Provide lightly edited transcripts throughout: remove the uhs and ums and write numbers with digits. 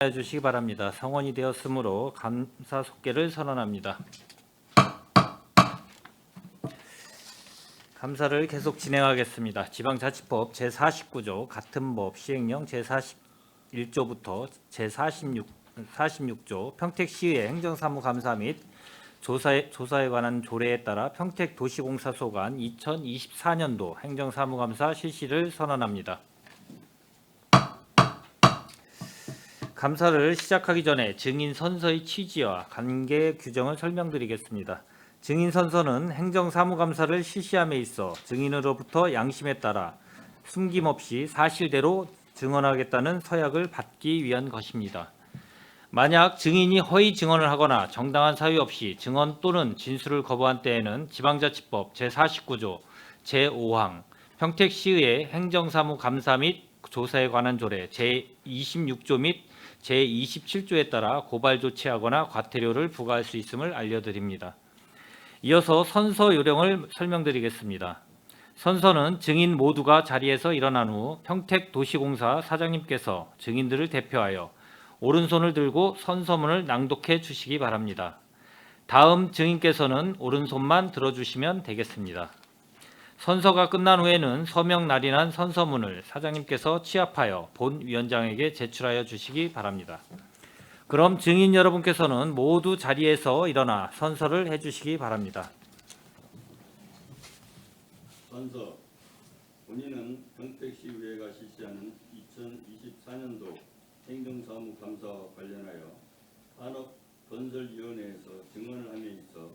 해 주시기 바랍니다. 성원이 되었으므로 감사 속계를 선언합니다. 감사를 계속 진행하겠습니다. 지방자치법 제49조 같은 법 시행령 제41조부터 제46조 평택시의 행정사무감사 및 조사에 관한 조례에 따라 평택도시공사 소관 2024년도 행정사무감사 실시를 선언합니다. 감사를 시작하기 전에 증인 선서의 취지와 관계 규정을 설명드리겠습니다. 증인 선서는 행정사무감사를 실시함에 있어 증인으로부터 양심에 따라 숨김없이 사실대로 증언하겠다는 서약을 받기 위한 것입니다. 만약 증인이 허위 증언을 하거나 정당한 사유 없이 증언 또는 진술을 거부한 때에는 지방자치법 제49조 제5항 평택시의회 행정사무감사 및 조사에 관한 조례 제26조 및 제27조에 따라 고발 조치하거나 과태료를 부과할 수 있음을 알려드립니다. 이어서 선서 요령을 설명드리겠습니다. 선서는 증인 모두가 자리에서 일어난 후 평택도시공사 사장님께서 증인들을 대표하여 오른손을 들고 선서문을 낭독해 주시기 바랍니다. 다음 증인께서는 오른손만 들어주시면 되겠습니다. 선서가 끝난 후에는 서명 날인한 선서문을 사장님께서 취합하여 본 위원장에게 제출하여 주시기 바랍니다. 그럼 증인 여러분께서는 모두 자리에서 일어나 선서를 해주시기 바랍니다. 선서. 본인은 평택시의회가 실시하는 2024년도 행정사무감사와 관련하여 산업건설위원회에서 증언을 함에 있어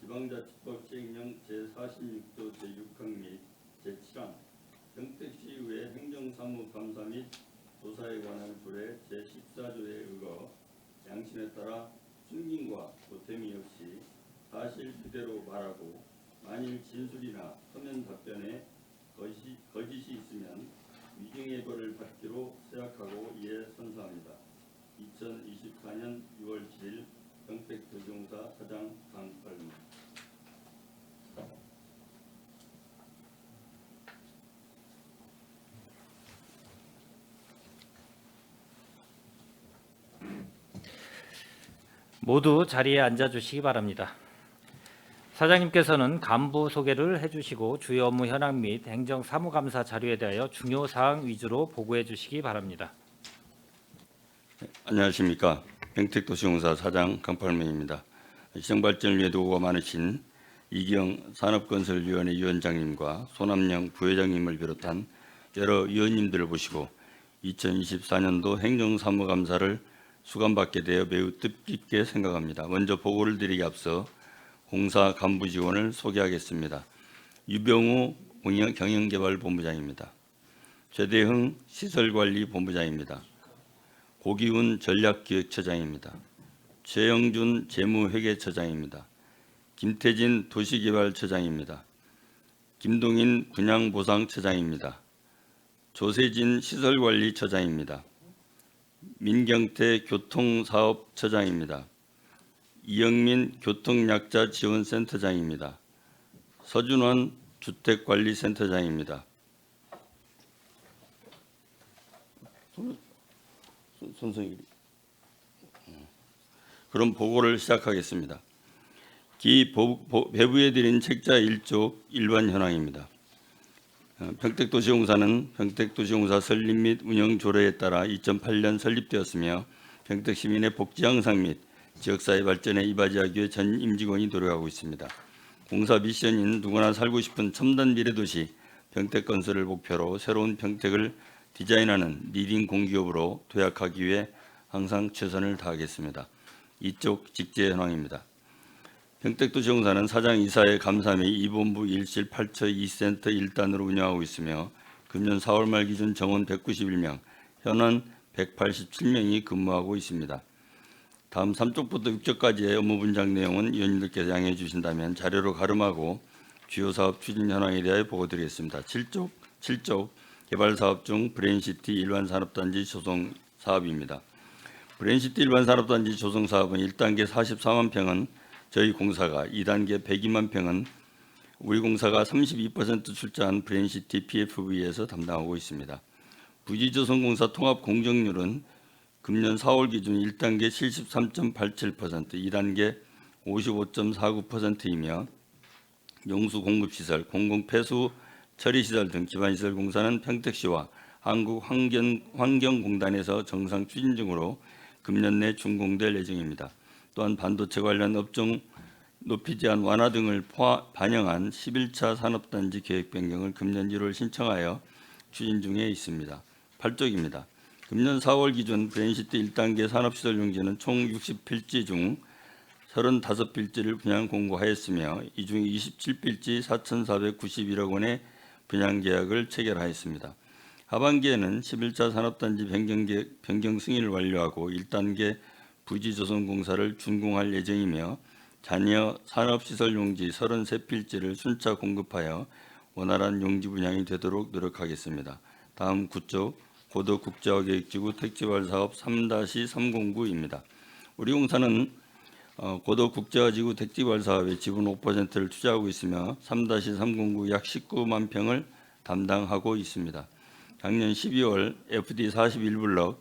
지방자치법 시행령 제46조 제6항 및 제7항 평택시의회 행정사무감사 및 조사에 관한 조례 제14조에 의거 양심에 따라 숨김과 보탬이 없이 사실 그대로 말하고 만일 진술이나 서면 답변에 거짓이 있으면 위증의 벌을 받기로 생각하고 이에 선서합니다. 2024년 6월 7일 평택도시공사 사장 강팔무. 모두 자리에 앉아주시기 바랍니다. 사장님께서는 간부 소개를 해주시고 주요 업무 현황 및 행정사무감사 자료에 대하여 중요 사항 위주로 보고해 주시기 바랍니다. 안녕하십니까. 평택도시공사 사장 강팔무입니다. 시정발전을 위해 노고가 많으신 이기영 산업건설위원회 위원장님과 손남영 부회장님을 비롯한 여러 위원님들을 모시고 2024년도 행정사무감사를 수감받게 되어 매우 뜻깊게 생각합니다. 먼저 보고를 드리기 앞서 공사 간부 지원을 소개하겠습니다. 유병우 경영개발본부장입니다. 최대흥 시설관리본부장입니다. 고기훈 전략기획처장입니다. 최영준 재무회계처장입니다. 김태진 도시개발처장입니다. 김동인 분양보상처장입니다. 조세진 시설관리처장입니다. 민경태 교통사업처장입니다. 이영민 교통약자지원센터장입니다. 서준원 주택관리센터장입니다. 손성일. 그럼 보고를 시작하겠습니다. 배부해드린 책자 1쪽 일반 현황입니다. 평택도시공사는 평택도시공사 설립 및 운영 조례에 따라 2008년 설립되었으며 평택시민의 복지 향상 및 지역사회 발전에 이바지하기 위해 전 임직원이 노력하고 있습니다. 공사 미션인 누구나 살고 싶은 첨단 미래도시 평택건설을 목표로 새로운 평택을 디자인하는 리딩 공기업으로 도약하기 위해 항상 최선을 다하겠습니다. 이쪽 직제 현황입니다. 평택도시공사는 사장 이사의 감사 및 이본부 일실 8처 2센터 1단으로 운영하고 있으며 금년 4월 말 기준 정원 191명, 현원 187명이 근무하고 있습니다. 다음 3쪽부터 6쪽까지의 업무 분장 내용은 위원님들께서 양해해 주신다면 자료로 가름하고 주요 사업 추진 현황에 대하여 보고드리겠습니다. 7쪽 개발사업 중 브레인시티 일반산업단지 조성 사업입니다. 브레인시티 일반산업단지 조성 사업은 1단계 44만 평은 저희 공사가, 2단계 102만 평은 우리 공사가 32% 출자한 브레인시티 PFV에서 담당하고 있습니다. 부지조성공사 통합 공정률은 금년 4월 기준 1단계 73.87%, 2단계 55.49%이며 용수 공급시설, 공공폐수 처리시설 등 기반시설 공사는 평택시와 한국환경공단에서 정상 추진 중으로 금년 내 준공될 예정입니다. 또한 반도체 관련 업종 높이 제한 완화 등을 반영한 11차 산업단지 계획 변경을 금년 1월 신청하여 추진 중에 있습니다. 8쪽입니다. 금년 4월 기준 브레인시티 1단계 산업시설 용지는 총 60필지 중 35필지를 분양 공고하였으며 이 중 27필지 4,491억 원의 분양 계약을 체결하였습니다. 하반기에는 11차 산업단지 변경 승인을 완료하고 1단계 부지 조성 공사를 준공할 예정이며 잔여 산업시설 용지 33필지를 순차 공급하여 원활한 용지 분양이 되도록 노력하겠습니다. 다음 9쪽 고도 국제화계획지구 택지발 사업 3-309입니다. 우리 공사는 고도 국제화지구 택지발 사업에 지분 5%를 투자하고 있으며 3-309 약 19만 평을 담당하고 있습니다. 작년 12월 FD 41블럭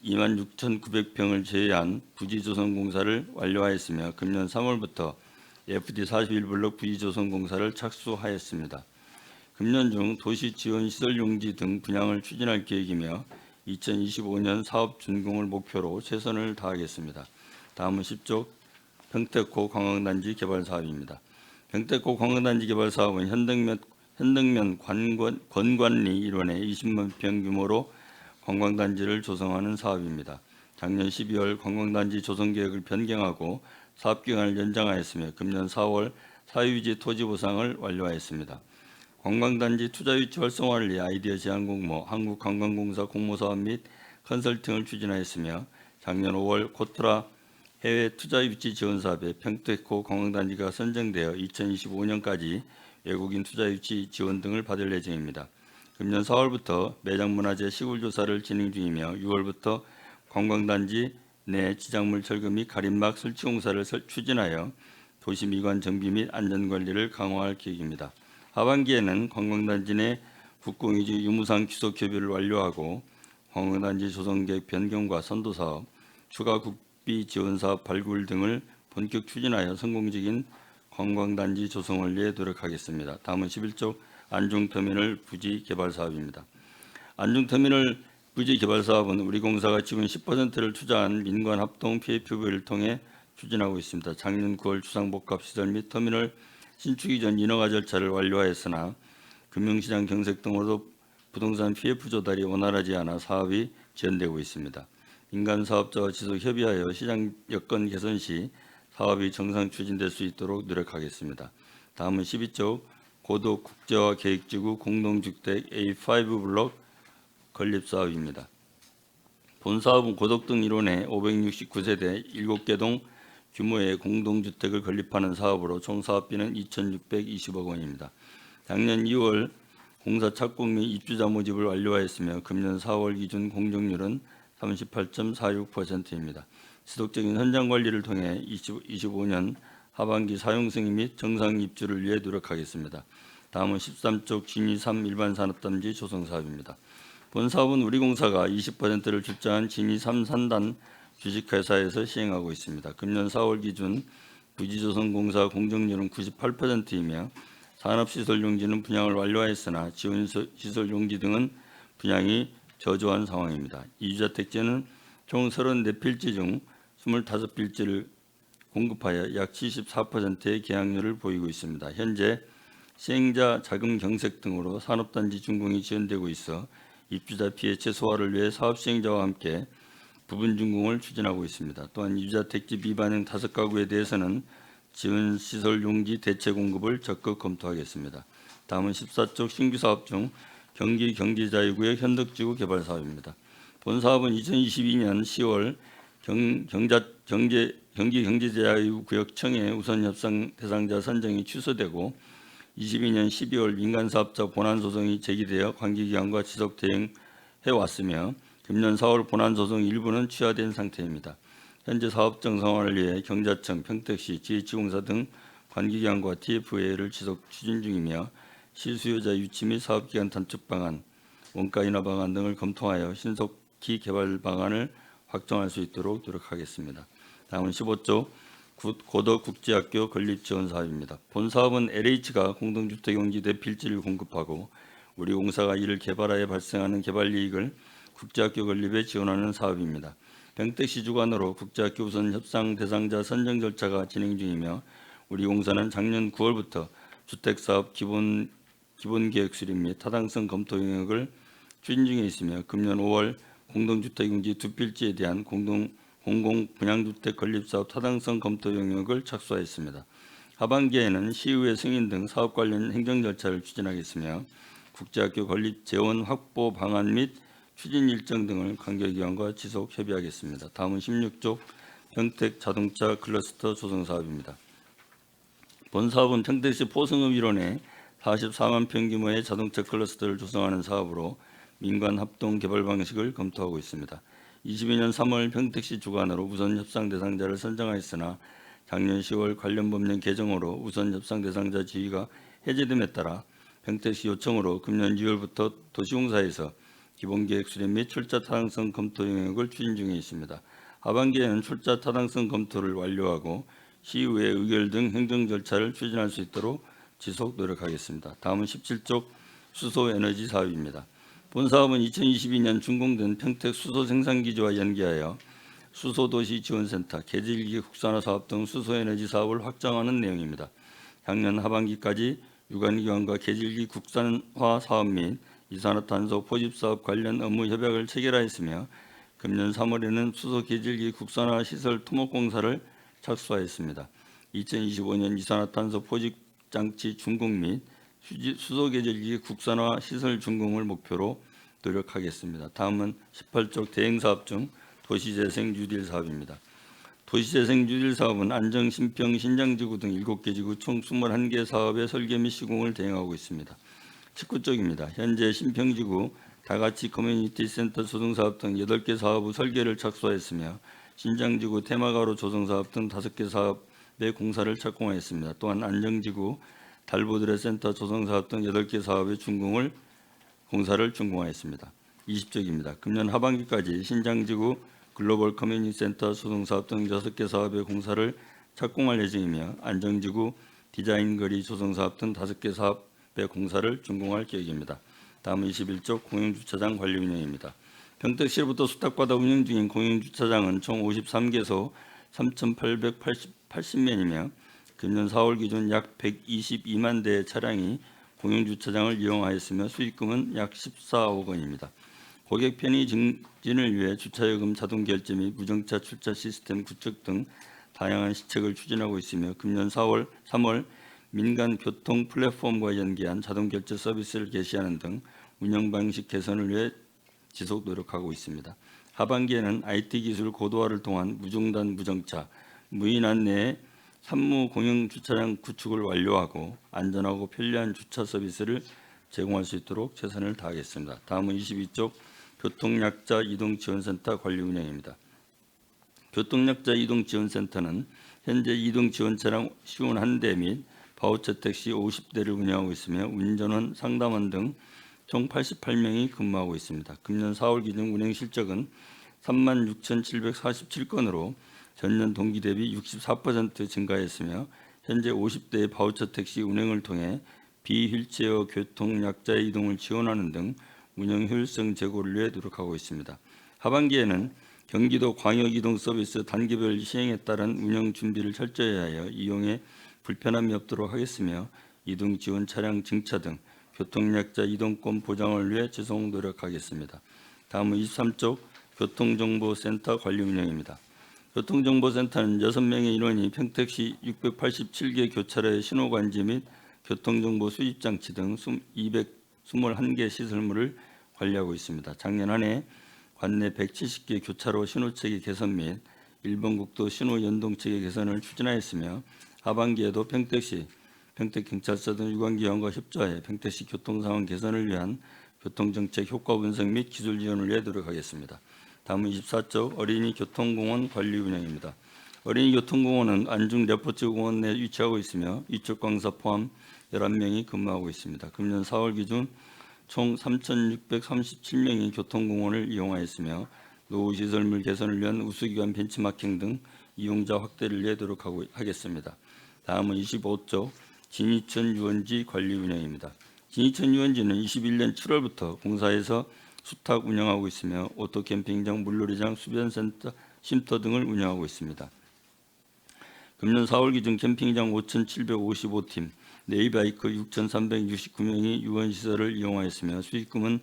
26,900평을 제외한 부지 조성 공사를 완료하였으며 금년 3월부터 FD 41블럭 부지 조성 공사를 착수하였습니다. 금년 중 도시 지원 시설 용지 등 분양을 추진할 계획이며 2025년 사업 준공을 목표로 최선을 다하겠습니다. 다음은 10쪽 평택호 관광단지 개발 사업입니다. 평택호 관광단지 개발 사업은 현등면 권관리 일원에 20만 평 규모로 관광단지를 조성하는 사업입니다. 작년 12월 관광단지 조성 계획을 변경하고 사업 기간을 연장하였으며 금년 4월 사유지 토지 보상을 완료하였습니다. 관광단지 투자유치 활성화를 위해 아이디어 제안 공모, 한국관광공사 공모사업 및 컨설팅을 추진하였으며 작년 5월 코트라 해외 투자유치 지원 사업에 평택호 관광단지가 선정되어 2025년까지 외국인 투자유치 지원 등을 받을 예정입니다. 금년 4월부터 매장문화재 시굴조사를 진행 중이며 6월부터 관광단지 내 지작물 철거 및 가림막 설치 공사를 추진하여 도시미관 정비 및 안전관리를 강화할 계획입니다. 하반기에는 관광단지 내 국공유지 유무상 귀속 협의를 완료하고 관광단지 조성계획 변경과 선도사업, 추가 국비 지원사업 발굴 등을 본격 추진하여 성공적인 관광단지 조성을 위해 노력하겠습니다. 다음은 11쪽 안중터미널 부지 개발 사업입니다. 안중터미널 부지 개발 사업은 우리공사가 지분 10%를 투자한 민관 합동 PFV를 통해 추진하고 있습니다. 작년 9월 주상복합시설 및 터미널 신축 이전 인허가 절차를 완료하였으나 금융시장 경색 등으로 부동산 PF 조달이 원활하지 않아 사업이 지연되고 있습니다. 민간 사업자와 지속 협의하여 시장 여건 개선 시 사업이 정상 추진될 수 있도록 노력하겠습니다. 다음은 12쪽 고도 국제화 계획지구 공동주택 A5 블록 건립 사업입니다. 본 사업은 고덕등 일원에 569세대 7개 동 규모의 공동주택을 건립하는 사업으로 총 사업비는 2,620억 원입니다. 작년 2월 공사 착공 및 입주자 모집을 완료하였으며 금년 4월 기준 공정률은 38.46%입니다. 지속적인 현장 관리를 통해 2025년 하반기 사용 승인 및 정상 입주를 위해 노력하겠습니다. 다음은 13쪽 진이 3 일반 산업단지 조성 사업입니다. 본 사업은 우리공사가 20%를 출자한 진이 3 산단 주식회사에서 시행하고 있습니다. 금년 4월 기준 부지조성공사 공정률은 98%이며 산업시설 용지는 분양을 완료하였으나 지원시설 용지 등은 분양이 저조한 상황입니다. 이주자 택지는 총 34필지 중 25필지를 공급하여 약 74%의 계약률을 보이고 있습니다. 현재 시행자 자금 경색 등으로 산업단지 준공이 지연되고 있어 입주자 피해 최소화를 위해 사업 시행자와 함께 부분 준공을 추진하고 있습니다. 또한 이주자 택지 미반영 5가구에 대해서는 지원시설 용지 대체 공급을 적극 검토하겠습니다. 다음은 14쪽 신규 사업 중 경기 경제자유구역 현덕지구 개발 사업입니다. 본 사업은 2022년 10월 경기 경제자유구역청의 우선 협상 대상자 선정이 취소되고 22년 12월 민간사업자 본안 소송이 제기되어 관계기관과 지속 대응해 왔으며 금년 4월 본안 소송 일부는 취하된 상태입니다. 현재 사업 정상화를 위해 경자청, 평택시, GH공사 등 관계기관과 TF회의를 지속 추진 중이며 실수요자 유치 및 사업기간 단축 방안, 원가 인하 방안 등을 검토하여 신속히 개발 방안을 확정할 수 있도록 노력하겠습니다. 다음은 15조 고덕국제학교 건립 지원 사업입니다. 본 사업은 LH가 공동주택 용지대 필지를 공급하고 우리 공사가 이를 개발하여 발생하는 개발 이익을 국제학교 건립에 지원하는 사업입니다. 평택시 주관으로 국제학교 우선 협상 대상자 선정 절차가 진행 중이며 우리 공사는 작년 9월부터 주택사업 기본계획 수립 및 타당성 검토 영역을 추진 중에 있으며 금년 5월 공동주택용지 두 필지에 대한 공공 분양주택 건립사업 타당성 검토 영역을 착수하였습니다. 하반기에는 시의회 승인 등 사업 관련 행정 절차를 추진하겠으며 국제학교 건립 재원 확보 방안 및 추진 일정 등을 관계기관과 지속 협의하겠습니다. 다음은 16조 평택 자동차 클러스터 조성 사업입니다. 본 사업은 평택시 포승읍 일원에 44만 평 규모의 자동차 클러스터를 조성하는 사업으로 민관 합동 개발 방식을 검토하고 있습니다. 22년 3월 평택시 주관으로 우선 협상 대상자를 선정하였으나 작년 10월 관련 법령 개정으로 우선 협상 대상자 지위가 해제됨에 따라 평택시 요청으로 금년 2월부터 도시공사에서 기본계획 수립 및 출자 타당성 검토 영역을 추진 중에 있습니다. 하반기에는 출자 타당성 검토를 완료하고 시의회 의결 등 행정 절차를 추진할 수 있도록 지속 노력하겠습니다. 다음은 17조 수소에너지 사업입니다. 본 사업은 2022년 준공된 평택 수소 생산기지와 연계하여 수소도시 지원센터, 개질기 국산화 사업 등 수소에너지 사업을 확장하는 내용입니다. 작년 하반기까지 유관기관과 개질기 국산화 사업 및 이산화탄소 포집사업 관련 업무 협약을 체결하였으며 금년 3월에는 수소 개질기 국산화 시설 토목공사를 착수하였습니다. 2025년 이산화탄소 포집장치 준공 및 수소 개질기 국산화 시설 준공을 목표로 노력하겠습니다. 다음은 18조 대행사업 중 도시재생 뉴딜 사업입니다. 도시재생 뉴딜 사업은 안정, 신평, 신장지구 등 7개 지구 총 21개 사업의 설계 및 시공을 대행하고 있습니다. 19쪽입니다. 현재 신평지구 다가치 커뮤니티 센터 조성사업 등 8개 사업의 설계를 착수하였으며 신장지구 테마가로 조성사업 등 5개 사업의 공사를 착공하였습니다. 또한 안정지구 달보드레 센터 조성사업 등 8개 사업의 공사를 준공하였습니다. 20쪽입니다. 금년 하반기까지 신장지구 글로벌 커뮤니티 센터 조성사업 등 6개 사업의 공사를 착공할 예정이며 안정지구 디자인거리 조성사업 등 5개 사업의 공사를 준공할 계획입니다. 다음은 21쪽 공영주차장 관리 운영입니다. 평택시로부터 수탁받아 운영 중인 공영주차장은 총 53개소 3,880면이며 금년 4월 기준 약 122만 대의 차량이 공영주차장을 이용하였으며 수익금은 약 14억 원입니다. 고객 편의 증진을 위해 주차요금 자동 결제 및 무정차 출차 시스템 구축 등 다양한 시책을 추진하고 있으며 금년 3월 민간 교통 플랫폼과 연계한 자동 결제 서비스를 개시하는 등 운영 방식 개선을 위해 지속 노력하고 있습니다. 하반기에는 IT 기술 고도화를 통한 무중단 무정차, 무인 안내의 산무 공영 주차장 구축을 완료하고 안전하고 편리한 주차 서비스를 제공할 수 있도록 최선을 다하겠습니다. 다음은 22쪽 교통약자 이동지원센터 관리 운영입니다. 교통약자 이동지원센터는 현재 이동지원차량 51대 및 바우처 택시 50대를 운영하고 있으며 운전원, 상담원 등 총 88명이 근무하고 있습니다. 금년 4월 기준 운행 실적은 36,747건으로 전년 동기 대비 64% 증가했으며 현재 50대의 바우처 택시 운행을 통해 비휠체어 교통약자의 이동을 지원하는 등 운영 효율성 제고를 위해 노력하고 있습니다. 하반기에는 경기도 광역이동 서비스 단계별 시행에 따른 운영 준비를 철저히 하여 이용에 불편함이 없도록 하겠으며 이동 지원 차량 증차 등 교통약자 이동권 보장을 위해 지속 노력하겠습니다. 다음은 23쪽 교통정보센터 관리 운영입니다. 교통정보센터는 6명의 인원이 평택시 687개 교차로의 신호관지 및 교통정보 수집장치 등 221개 시설물을 관리하고 있습니다. 작년 한 해 관내 170개 교차로 신호체계 개선 및 일본 국도 신호 연동체계 개선을 추진하였으며 하반기에도 평택경찰서 등 유관기관과 협조하여 평택시 교통상황 개선을 위한 교통정책 효과 분석 및 기술 지원을 위해 노력하겠습니다. 다음은 24쪽 어린이 교통공원 관리 운영입니다. 어린이 교통공원은 안중 레포츠 공원 내 위치하고 있으며 이쪽 강사 포함 11명이 근무하고 있습니다. 금년 4월 기준 총 3,637명이 교통공원을 이용하였으며 노후 시설물 개선을 위한 우수기관 벤치마킹 등 이용자 확대를 위해 노력하겠습니다. 다음은 25쪽 진이천 유원지 관리 운영입니다. 진이천 유원지는 21년 7월부터 공사에서 수탁 운영하고 있으며 오토 캠핑장, 물놀이장, 수변센터, 쉼터 등을 운영하고 있습니다. 금년 4월 기준 캠핑장 5,755팀, 네이바이크 6,369명이 유원시설을 이용하였으며 수익금은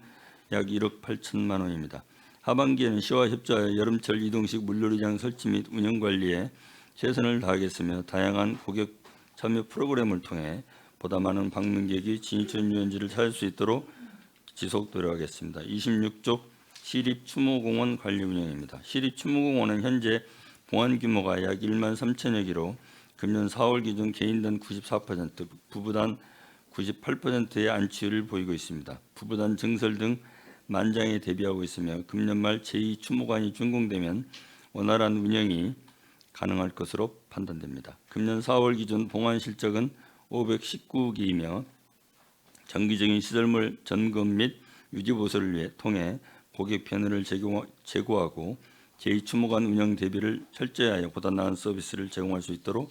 약 1억 8천만 원입니다. 하반기에는 시와 협조하여 여름철 이동식 물놀이장 설치 및 운영 관리에 최선을 다하겠으며 다양한 고객 참여 프로그램을 통해 보다 많은 방문객이 진이천 유원지를 찾을 수 있도록 지속 노력하겠습니다. 26쪽 시립추모공원 관리 운영입니다. 시립추모공원은 현재 공원 규모가 약 1만 3천여 개로 금년 4월 기준 개인단 94%, 부부단 98%의 안치율을 보이고 있습니다. 부부단 증설 등 만장에 대비하고 있으며 금년 말 제2추모관이 준공되면 원활한 운영이 가능할 것으로 판단됩니다. 금년 4월 기준 봉안 실적은 519기이며 정기적인 시설물 점검 및 유지 보수를 통해 고객 편의를 제고하고 제2추모관 운영 대비를 철저히 하여 보다 나은 서비스를 제공할 수 있도록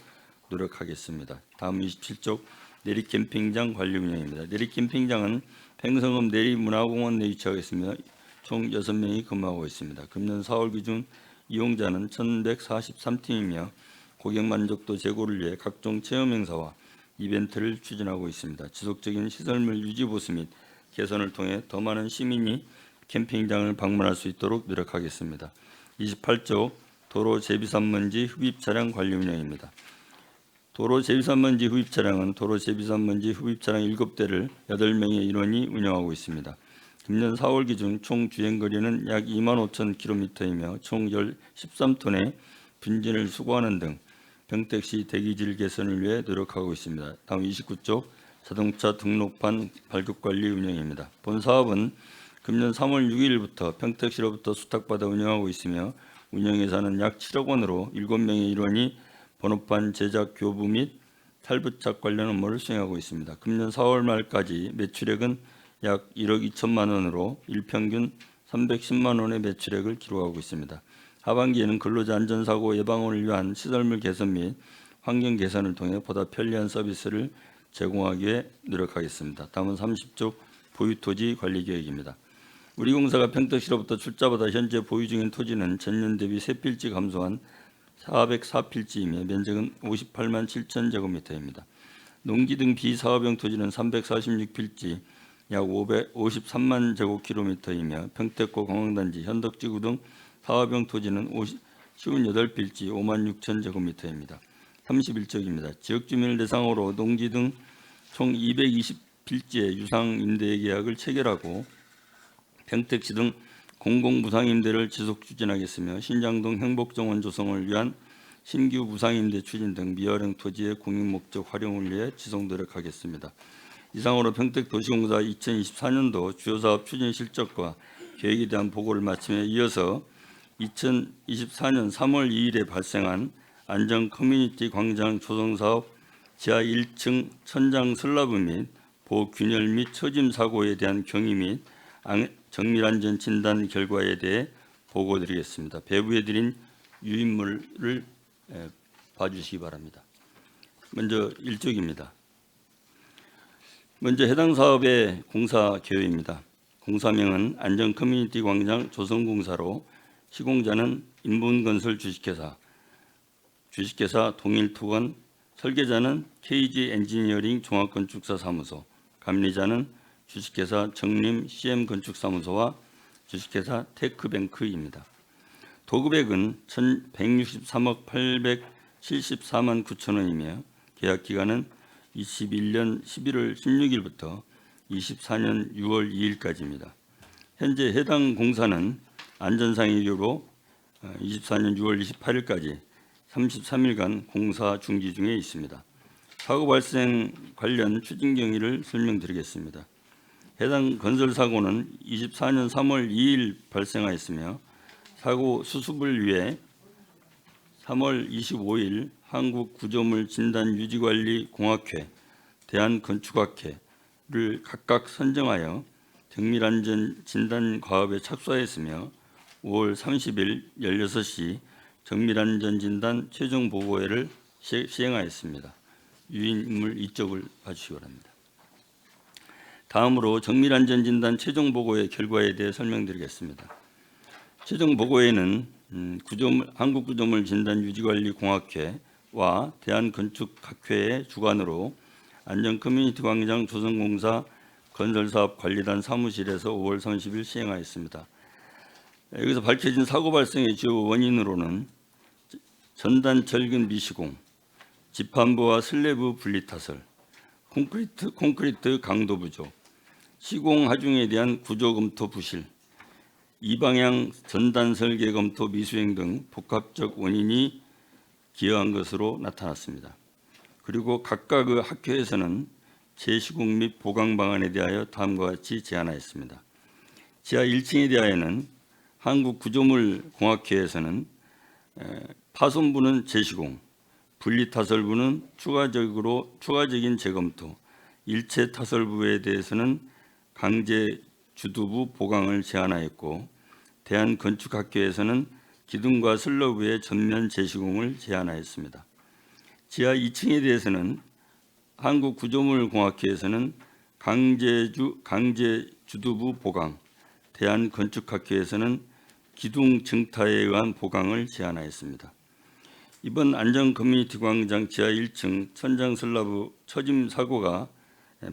노력하겠습니다. 다음 27쪽 내리캠핑장 관리 운영입니다. 내리캠핑장은 팽성읍 내리문화공원 내 위치하고 있으며 총 6명이 근무하고 있습니다. 금년 4월 기준 이용자는 1,143팀이며 고객 만족도 제고를 위해 각종 체험 행사와 이벤트를 추진하고 있습니다. 지속적인 시설물 유지 보수 및 개선을 통해 더 많은 시민이 캠핑장을 방문할 수 있도록 노력하겠습니다. 28쪽 도로 제비산먼지 흡입 차량 관리 운영입니다. 도로 제비산먼지 흡입 차량은 도로 제비산먼지 흡입 차량 7대를 8명의 인원이 운영하고 있습니다. 금년 4월 기준 총 주행 거리는 약 2만 5천 km이며 총 13톤의 빈진을 수거하는 등 평택시 대기질 개선을 위해 노력하고 있습니다. 다음 29쪽 자동차 등록판 발급 관리 운영입니다. 본 사업은 금년 3월 6일부터 평택시로부터 수탁받아 운영하고 있으며 운영 예산은 약 7억 원으로 7명의 일원이 번호판 제작 교부 및 탈부착 관련 업무를 수행하고 있습니다. 금년 4월 말까지 매출액은 약 1억 2천만 원으로 일평균 310만 원의 매출액을 기록하고 있습니다. 하반기에는 근로자 안전사고 예방을 위한 시설물 개선 및 환경 개선을 통해 보다 편리한 서비스를 제공하기 위해 노력하겠습니다. 다음은 30쪽 보유토지 관리 계획입니다. 우리 공사가 평택시로부터 출자받아 현재 보유 중인 토지는 전년 대비 3필지 감소한 404필지이며 면적은 58만 7천 제곱미터입니다. 농지 등 비사업용 토지는 346필지 약 553만 제곱킬로미터이며 평택고 공항단지, 현덕지구 등 사업용 토지는 58필지 5만 6천 제곱미터입니다. 31쪽입니다. 지역 주민을 대상으로 농지 등 총 220필지의 유상 임대 계약을 체결하고 평택시 등 공공무상임대를 지속 추진하겠으며 신장동 행복정원 조성을 위한 신규 무상임대 추진 등 미활용 토지의 공익목적 활용을 위해 지속 노력하겠습니다. 이상으로 평택도시공사 2024년도 주요사업 추진 실적과 계획에 대한 보고를 마침에 이어서 2024년 3월 2일에 발생한 안전 커뮤니티 광장 조성사업 지하 1층 천장 슬라브 및 보균열 및 처짐 사고에 대한 경위 및 정밀안전 진단 결과에 대해 보고드리겠습니다. 배부해드린 유인물을 봐주시기 바랍니다. 먼저 1쪽입니다. 먼저 해당 사업의 공사 개요입니다. 공사명은 안전 커뮤니티 광장 조성공사로 시공자는 인문건설 주식회사 동일투건, 설계자는 KG 엔지니어링 종합건축사 사무소, 감리자는 주식회사 정림 CM건축사무소와 주식회사 테크뱅크입니다. 도급액은 1,163억 874만 9천 원이며 계약 기간은 21년 11월 16일부터 24년 6월 2일까지입니다. 현재 해당 공사는 안전상의 이유로 24년 6월 28일까지 33일간 공사 중지 중에 있습니다. 사고 발생 관련 추진 경위를 설명드리겠습니다. 해당 건설 사고는 24년 3월 2일 발생하였으며 사고 수습을 위해 3월 25일 한국구조물진단유지관리공학회, 대한건축학회를 각각 선정하여 정밀안전 진단 과업에 착수하였으며 5월 30일 16시 정밀안전진단 최종 보고회를 시행하였습니다. 유인 인물 이쪽을 봐주시기 바랍니다. 다음으로 정밀안전진단 최종 보고회 결과에 대해 설명드리겠습니다. 최종 보고회는 한국구조물진단유지관리공학회와 대한건축학회의 주관으로 안전커뮤니티광장 조성공사 건설사업관리단 사무실에서 5월 30일 시행하였습니다. 여기서 밝혀진 사고 발생의 주요 원인으로는 전단 절근 미시공, 지판부와 슬래브 분리타설, 콘크리트 강도 부족, 시공 하중에 대한 구조 검토 부실, 이방향 전단 설계 검토 미수행 등 복합적 원인이 기여한 것으로 나타났습니다. 그리고 각각의 학회에서는 재시공 및 보강 방안에 대하여 다음과 같이 제안하였습니다. 지하 1층에 대하여는 한국구조물공학회에서는 파손부는 재시공, 분리타설부는 추가적인 재검토, 일체 타설부에 대해서는 강제 주두부 보강을 제안하였고, 대한건축학회에서는 기둥과 슬러브의 전면 재시공을 제안하였습니다. 지하 2층에 대해서는 한국구조물공학회에서는 강제 주두부 보강, 대한건축학회에서는 기둥 증타에 의한 보강을 제안하였습니다. 이번 안전커뮤니티광장 지하 1층 천장 슬라브 처짐 사고가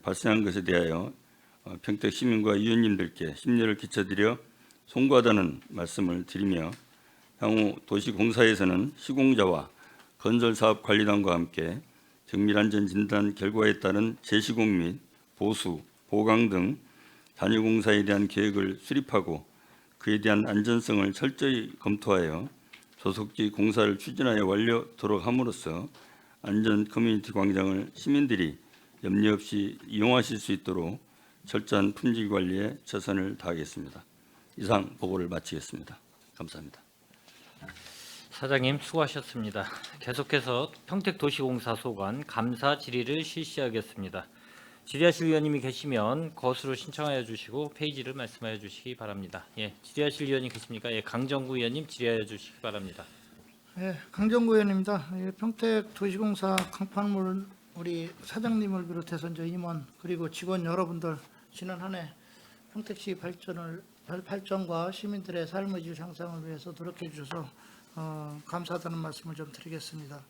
발생한 것에 대하여 평택 시민과 위원님들께 심려를 끼쳐드려 송구하다는 말씀을 드리며, 향후 도시공사에서는 시공자와 건설사업관리단과 함께 정밀안전진단 결과에 따른 재시공 및 보수, 보강 등 잔여공사에 대한 계획을 수립하고 그에 대한 안전성을 철저히 검토하여 소속지 공사를 추진하여 완료토록 함으로써 안전 커뮤니티 광장을 시민들이 염려 없이 이용하실 수 있도록 철저한 품질 관리에 최선을 다하겠습니다. 이상 보고를 마치겠습니다. 감사합니다. 사장님 수고하셨습니다. 계속해서 평택도시공사 소관 감사 질의를 실시하겠습니다. 질의하실 위원님이 계시면 거수로 신청하여 주시고 페이지를 말씀하여 주시기 바랍니다. 예, 질의하실 위원님 계십니까? 예, 강정구 위원님 질의하여 주시기 바랍니다. 예, 강정구 의원입니다. 예, 평택도시공사 강판물 우리 사장님을 비롯해서 이제 임원 그리고 직원 여러분들 지난 한 해 평택시 발전과 시민들의 삶의 질 향상을 위해서 노력해 주셔서 감사하다는 말씀을 좀 드리겠습니다.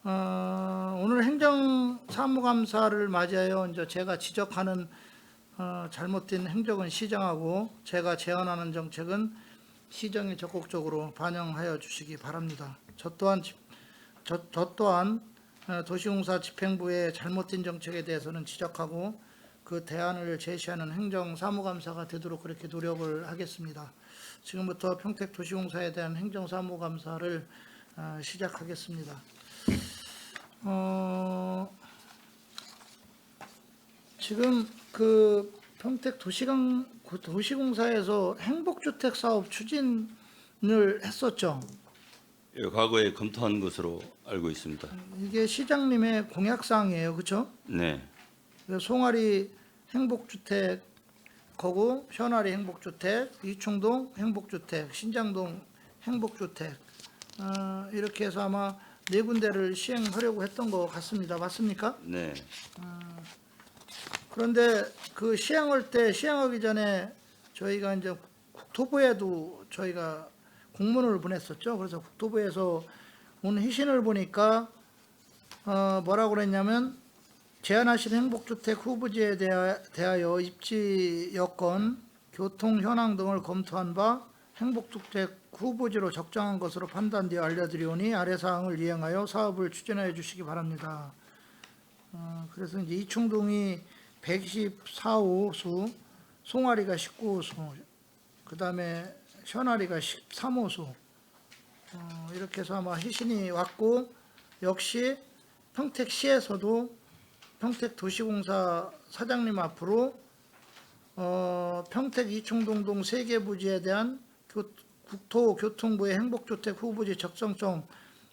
오늘 행정사무감사를 맞이하여 이제 제가 지적하는 잘못된 행정은 시정하고 제가 제안하는 정책은 시정에 적극적으로 반영하여 주시기 바랍니다. 저 또한 도시공사 집행부의 잘못된 정책에 대해서는 지적하고 그 대안을 제시하는 행정사무감사가 되도록 그렇게 노력을 하겠습니다. 지금부터 평택도시공사에 대한 행정사무감사를 시작하겠습니다. 지금 그 평택도시공사에서 행복주택 사업 추진을 했었죠. 예, 과거에 검토한 것으로 알고 있습니다. 이게 시장님의 공약사항이에요, 그렇죠? 네, 송아리 행복주택 거고 현아리 행복주택, 이충동 행복주택, 신장동 행복주택 이렇게 해서 아마 네 군데를 시행하려고 했던 것 같습니다. 맞습니까? 네, 그런데 그 시행하기 전에 저희가 이제 국토부에도 저희가 공문을 보냈었죠. 그래서 국토부에서 온 희신을 보니까 뭐라고 그랬냐면 제한하신 행복주택 후보지에 대하여 입지 여건, 교통 현황 등을 검토한 바 행복주택 후보지로 적정한 것으로 판단되어 알려드리오니 아래 사항을 이행하여 사업을 추진하여 주시기 바랍니다. 그래서 이제 이충동이 124호수, 송아리가 19호수, 그 다음에 현아리가 13호수 이렇게 해서 아마 희신이 왔고, 역시 평택시에서도 평택도시공사 사장님 앞으로 평택 이충동동 3개 부지에 대한 국토교통부의 행복주택 후보지 적정성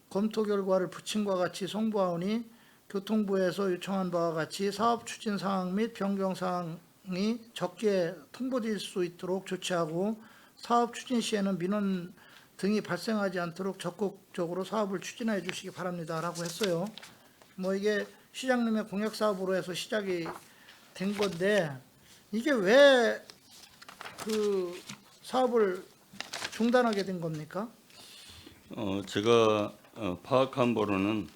검토 결과를 부친과 같이 송부하오니 교통부에서 요청한 바와 같이 사업 추진 사항 및 변경 사항이 적게 통보될 수 있도록 조치하고 사업 추진 시에는 민원 등이 발생하지 않도록 적극적으로 사업을 추진해 주시기 바랍니다라고 했어요. 뭐 이게 시장님의 공약 사업으로 해서 시작이 된 건데 이게 왜 그 사업을 중단하게 된 겁니까? 제가 파악한 바로는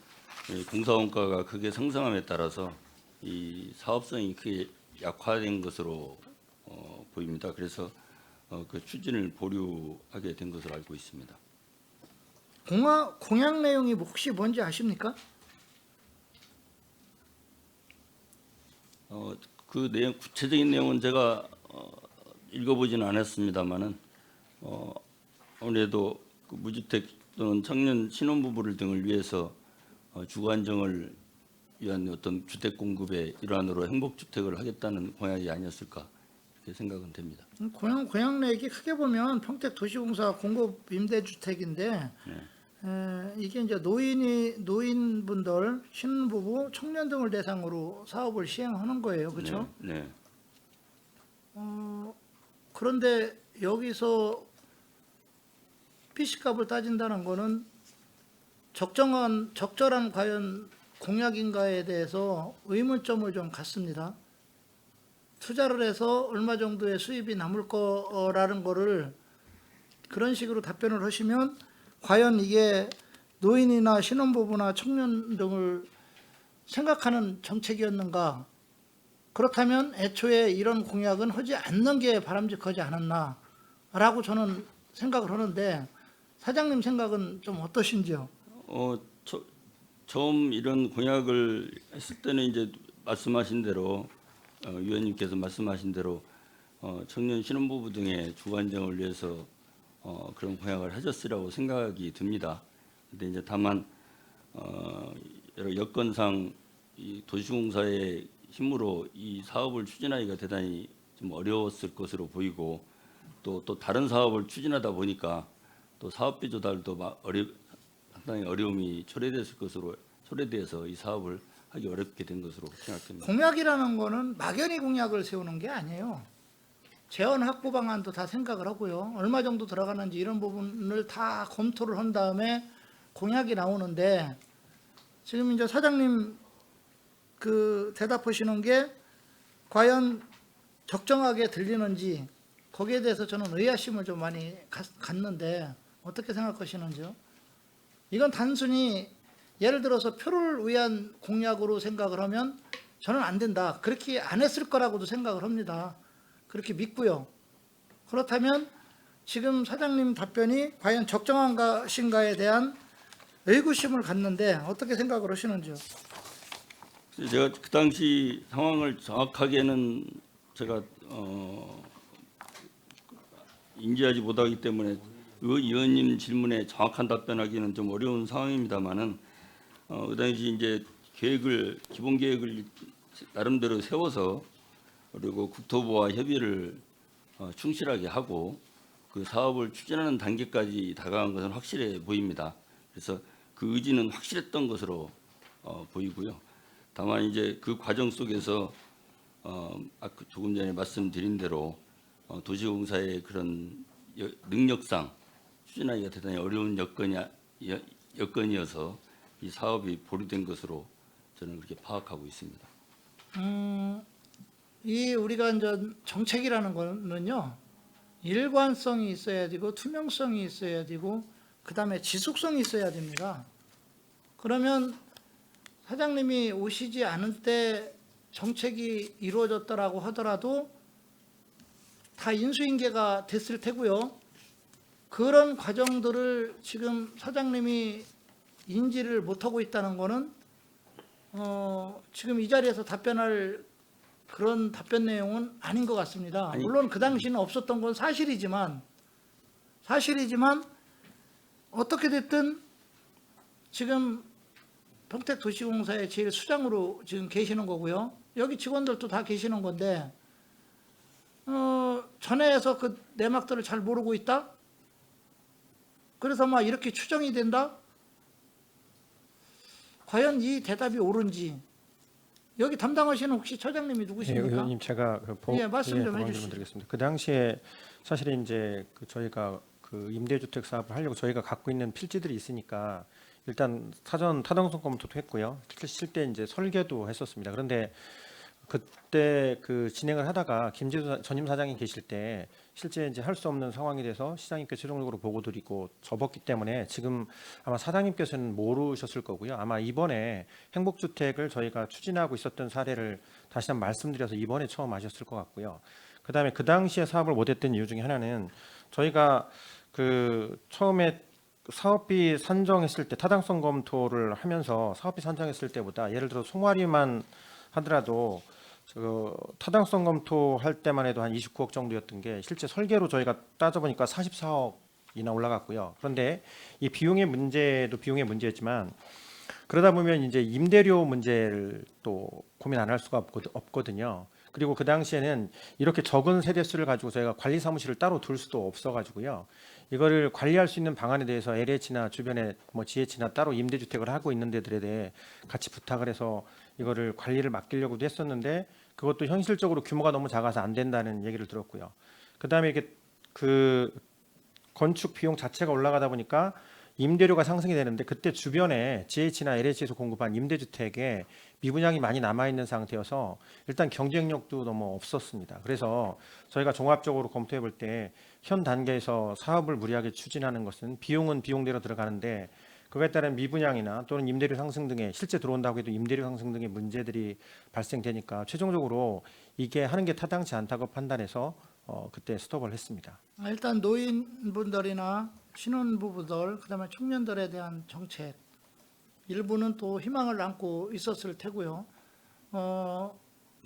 이 공사 원가가 크게 상승함에 따라서 이 사업성이 크게 약화된 것으로 보입니다. 그래서 그 추진을 보류하게 된 것으로 알고 있습니다. 공약 내용이 혹시 뭔지 아십니까? 그 내용 구체적인 내용은 제가 읽어보지는 않았습니다만은 아무래도 그 무주택 또는 청년 신혼부부를 등을 위해서 주거 안정을 위한 어떤 주택 공급의 일환으로 행복주택을 하겠다는 공약이 아니었을까 이렇게 생각은 됩니다. 공약 내역이 크게 보면 평택 도시공사 공급 임대주택인데 이게 이제 노인분들, 신부부, 청년 등을 대상으로 사업을 시행하는 거예요, 그렇죠? 네. 그런데 여기서 PC값을 따진다는 거는 적절한 과연 공약인가에 대해서 의문점을 좀 갖습니다. 투자를 해서 얼마 정도의 수입이 남을 거라는 거를 그런 식으로 답변을 하시면 과연 이게 노인이나 신혼부부나 청년 등을 생각하는 정책이었는가? 그렇다면 애초에 이런 공약은 하지 않는 게 바람직하지 않았나라고 저는 생각을 하는데 사장님 생각은 좀 어떠신지요? 처음 이런 공약을 했을 때는 이제 말씀하신 대로 위원님께서 말씀하신 대로 청년 신혼부부 등의 주거 안정을 위해서 그런 공약을 하셨으라고 생각이 듭니다. 근데 이제 다만 여러 여건상 이 도시공사의 힘으로 이 사업을 추진하기가 대단히 좀 어려웠을 것으로 보이고 또 다른 사업을 추진하다 보니까 또 사업비 조달도 상당히 어려움이 초래돼서 이 사업을 하기 어렵게 된 것으로 생각됩니다. 공약이라는 거는 막연히 공약을 세우는 게 아니에요. 재원 확보 방안도 다 생각을 하고요. 얼마 정도 들어가는지 이런 부분을 다 검토를 한 다음에 공약이 나오는데 지금 이제 사장님 그 대답하시는 게 과연 적정하게 들리는지 거기에 대해서 저는 의아심을 좀 많이 갖는데 어떻게 생각하시는지요? 이건 단순히 예를 들어서 표를 위한 공약으로 생각을 하면 저는 안 된다. 그렇게 안 했을 거라고도 생각을 합니다. 그렇게 믿고요. 그렇다면 지금 사장님 답변이 과연 적정한 것인가에 대한 의구심을 갖는데 어떻게 생각을 하시는지요? 제가 그 당시 상황을 정확하게는 제가 인지하지 못하기 때문에 의원님 질문에 정확한 답변하기는 좀 어려운 상황입니다만은 그 당시 이제 기본 계획을 나름대로 세워서 그리고 국토부와 협의를 충실하게 하고 그 사업을 추진하는 단계까지 다가간 것은 확실해 보입니다. 그래서 그 의지는 확실했던 것으로 보이고요. 다만 이제 그 과정 속에서 아까 조금 전에 말씀드린 대로 도시공사의 그런 능력상 추진하기가 대단히 어려운 여건이어서 이 사업이 보류된 것으로 저는 그렇게 파악하고 있습니다. 이 우리가 이제 정책이라는 거는요 일관성이 있어야 되고 투명성이 있어야 되고 그 다음에 지속성이 있어야 됩니다. 그러면 사장님이 오시지 않을 때 정책이 이루어졌다라고 하더라도 다 인수인계가 됐을 테고요. 그런 과정들을 지금 사장님이 인지를 못하고 있다는 거는 지금 이 자리에서 답변할 그런 답변 내용은 아닌 것 같습니다. 물론 그 당시는 없었던 건 사실이지만 어떻게 됐든 지금 평택도시공사의 제일 수장으로 지금 계시는 거고요. 여기 직원들도 다 계시는 건데 전해에서 그 내막들을 잘 모르고 있다? 그래서 막 이렇게 추정이 된다? 과연 이 대답이 옳은지 여기 담당하시는 혹시 처장님이 누구십니까? 의원님 제가 예, 말씀 좀 보강 해주시죠. 드리겠습니다. 그 당시에 사실 이제 저희가 그 임대주택 사업을 하려고 저희가 갖고 있는 필지들이 있으니까 일단 사전 타당성 검토도 했고요. 실제 이제 설계도 했었습니다. 그런데 그때 그 진행을 하다가 김재수 전임 사장이 계실 때 실제 이제 할 수 없는 상황이 돼서 시장님께 최종적으로 보고 드리고 접었기 때문에 지금 아마 사장님께서는 모르셨을 거고요. 아마 이번에 행복주택을 저희가 추진하고 있었던 사례를 다시 한번 말씀드려서 이번에 처음 아셨을 것 같고요. 그다음에 그 당시에 사업을 못했던 이유 중에 하나는 저희가 그 처음에 사업비 산정했을 때 타당성 검토를 하면서 사업비 산정했을 때보다 예를 들어 송화리만 하더라도 그 타당성 검토할 때만 해도 한 29억 정도였던 게 실제 설계로 저희가 따져보니까 44억이나 올라갔고요. 그런데 이 비용의 문제도 비용의 문제였지만 그러다 보면 이제 임대료 문제를 또 고민 안 할 수가 없거든요. 그리고 그 당시에는 이렇게 적은 세대수를 가지고 저희가 관리 사무실을 따로 둘 수도 없어가지고요. 이거를 관리할 수 있는 방안에 대해서 LH나 주변에 뭐 GH나 따로 임대주택을 하고 있는 데들에 대해 같이 부탁을 해서 이거를 관리를 맡기려고도 했었는데 그것도 현실적으로 규모가 너무 작아서 안 된다는 얘기를 들었고요. 그다음에 이게 그 건축 비용 자체가 올라가다 보니까 임대료가 상승이 되는데 그때 주변에 GH나 LH에서 공급한 임대주택에 미분양이 많이 남아있는 상태여서 일단 경쟁력도 너무 없었습니다. 그래서 저희가 종합적으로 검토해 볼 때 현 단계에서 사업을 무리하게 추진하는 것은 비용은 비용대로 들어가는데 그에 따른 미분양이나 또는 임대료 상승 등의 실제 들어온다고 해도 임대료 상승 등의 문제들이 발생되니까 최종적으로 이게 하는 게 타당치 않다고 판단해서 그때 스톱을 했습니다. 일단 노인분들이나 신혼부부들 그다음에 청년들에 대한 정책 일부는 또 희망을 안고 있었을 테고요.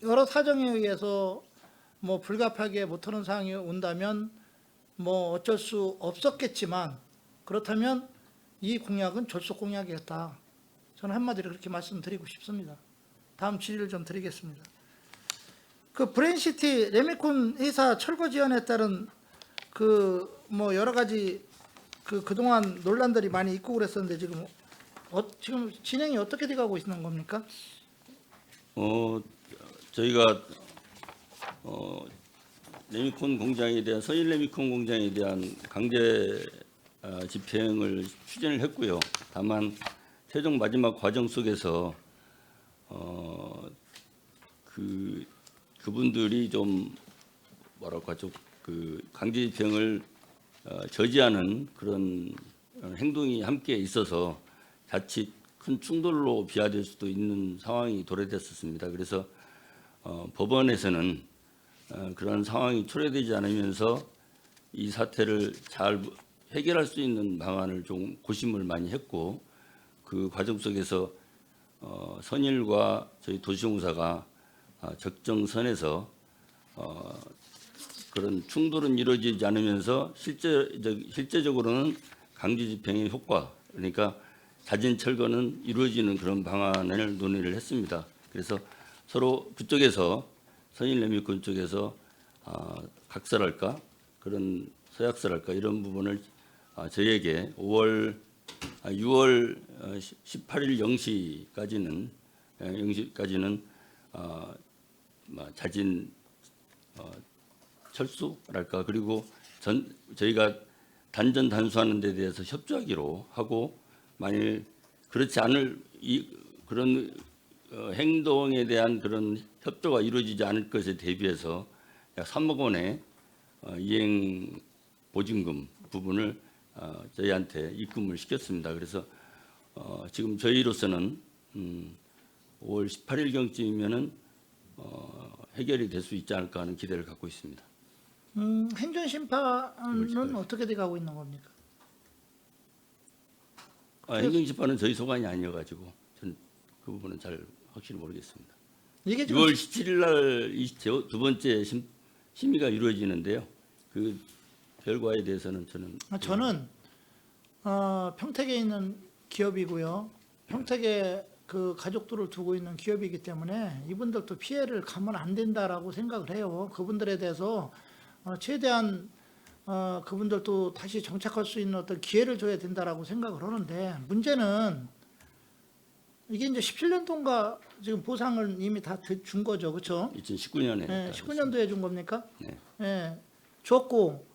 여러 사정에 의해서 뭐 불가피하게 못하는 상황이 온다면 뭐 어쩔 수 없었겠지만 그렇다면 이 공약은 졸속 공약이었다. 저는 한마디로 그렇게 말씀드리고 싶습니다. 다음 질의를 좀 드리겠습니다. 그 브레인시티 레미콘 회사 철거 지연에 따른 그 뭐 여러 가지 그동안 논란들이 많이 있고 그랬었는데 지금 진행이 어떻게 돼가고 있는 겁니까? 저희가 레미콘 공장에 대한 서일 레미콘 공장에 대한 강제 집행을 추진을 했고요. 다만 최종 마지막 과정 속에서 그분들이 좀 뭐랄까 그 강제 집행을 저지하는 그런 행동이 함께 있어서 자칫 큰 충돌로 비화될 수도 있는 상황이 도래됐었습니다. 그래서 법원에서는 그런 상황이 초래되지 않으면서 이 사태를 잘 해결할 수 있는 방안을 좀 고심을 많이 했고 그 과정 속에서 선일과 저희 도시공사가 적정선에서 그런 충돌은 이루어지지 않으면서 실제적으로는 강제 집행의 효과 그러니까 자진 철거는 이루어지는 그런 방안을 논의를 했습니다. 그래서 서로 그쪽에서 선일 레미콘 쪽에서 각설할까 그런 서약설할까 이런 부분을 저희에게 6월 18일 0시까지는 자진 철수랄까 그리고 저희가 단전 단수하는 데 대해서 협조하기로 하고 만일 그렇지 않을 그런 행동에 대한 그런 협조가 이루어지지 않을 것에 대비해서 약 3억 원의 이행 보증금 부분을 저희한테 입금을 시켰습니다. 그래서 지금 저희로서는 5월 18일경쯤이면은 해결이 될 수 있지 않을까 하는 기대를 갖고 있습니다. 행정심판은 어떻게 돼가고 있는 겁니까? 행정심판은 저희 소관이 아니어가지고 전 그 부분은 잘 확실히 모르겠습니다. 이게 지금 6월 17일 날 두 번째 심의가 이루어지는데요. 그 결과에 대해서는 저는 평택에 있는 기업이고요. 평택에 그 가족들을 두고 있는 기업이기 때문에 이분들도 피해를 가면 안 된다라고 생각을 해요. 그분들에 대해서 최대한 그분들도 다시 정착할 수 있는 어떤 기회를 줘야 된다라고 생각을 하는데 문제는 이게 이제 17년도인가 지금 보상을 이미 다 준 거죠, 그렇죠? 2019년에 네, 19년도에 준 겁니까? 네. 네. 줬고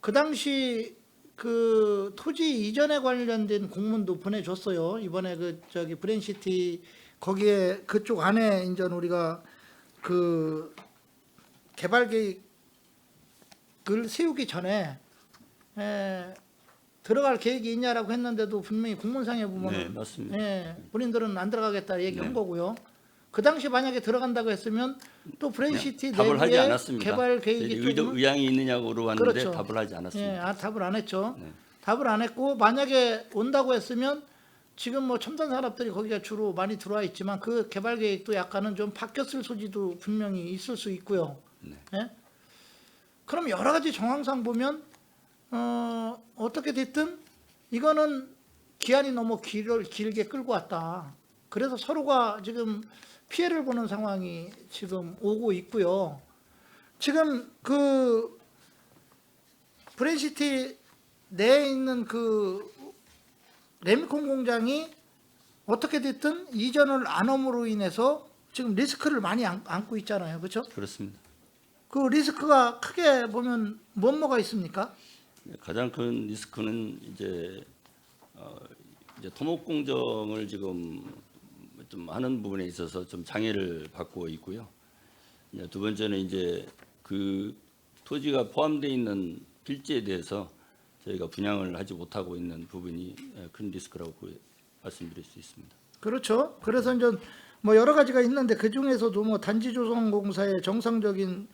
그 당시 그 토지 이전에 관련된 공문도 보내줬어요. 이번에 그 저기 브랜시티 거기에 그쪽 안에 이제 우리가 그 개발 계획을 세우기 전에 들어갈 계획이 있냐라고 했는데도 분명히 공문상에 보면 네, 맞습니다. 본인들은 안 들어가겠다 얘기한 네. 거고요. 그 당시 만약에 들어간다고 했으면 또 브랜시티 답을 하지 내부에 않았습니다. 개발 계획이 조금은 의향이 있느냐고 물어봤는데 그렇죠. 답을 하지 않았습니다. 답을 안 했죠. 네. 답을 안 했고 만약에 온다고 했으면 지금 뭐 첨단 산업들이 거기가 주로 많이 들어와 있지만 그 개발 계획도 약간은 좀 바뀌었을 소지도 분명히 있을 수 있고요. 네. 예? 그럼 여러 가지 정황상 보면 어떻게 됐든 이거는 기한이 너무 길게 끌고 왔다. 그래서 서로가 지금 피해를 보는 상황이 지금 오고 있고요. 지금 그 브랜시티 내에 있는 그 레미콘 공장이 어떻게 됐든 이전을 안 함으로 인해서 지금 리스크를 많이 안고 있잖아요. 그렇죠? 그렇습니다. 그 리스크가 크게 보면 뭐가 있습니까? 가장 큰 리스크는 이제 토목 공정을 지금 좀 하는 부분에 있어서 좀 장애를 받고 있고요. 이제 두 번째는 이제 그 토지가 포함되어 있는 필지에 대해서 저희가 분양을 하지 못하고 있는 부분이 큰 리스크라고 말씀드릴 수 있습니다. 그렇죠. 그래서 이제 뭐 여러 가지가 있는데 그 중에서도 뭐 단지조성공사의 정상적인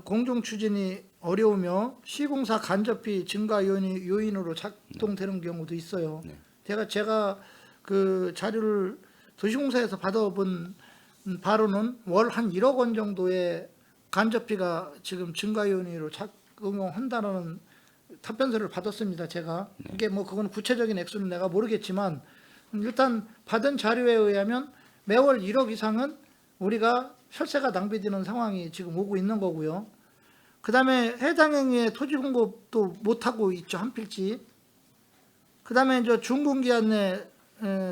공정 추진이 어려우며 시공사 간접비 증가 요인으로 작동되는 경우도 있어요. 네. 제가 그 자료를 도시공사에서 받아본 바로는 월 한 1억 원 정도의 간접비가 지금 증가 요인으로 작용한다는 답변서를 받았습니다. 제가 이게 뭐 그건 구체적인 액수는 내가 모르겠지만 일단 받은 자료에 의하면 매월 1억 이상은 우리가 혈세가 낭비되는 상황이 지금 오고 있는 거고요. 그다음에 해당 행위에 토지 공급도 못 하고 있죠. 한 필지. 그다음에 이제 준공기한 내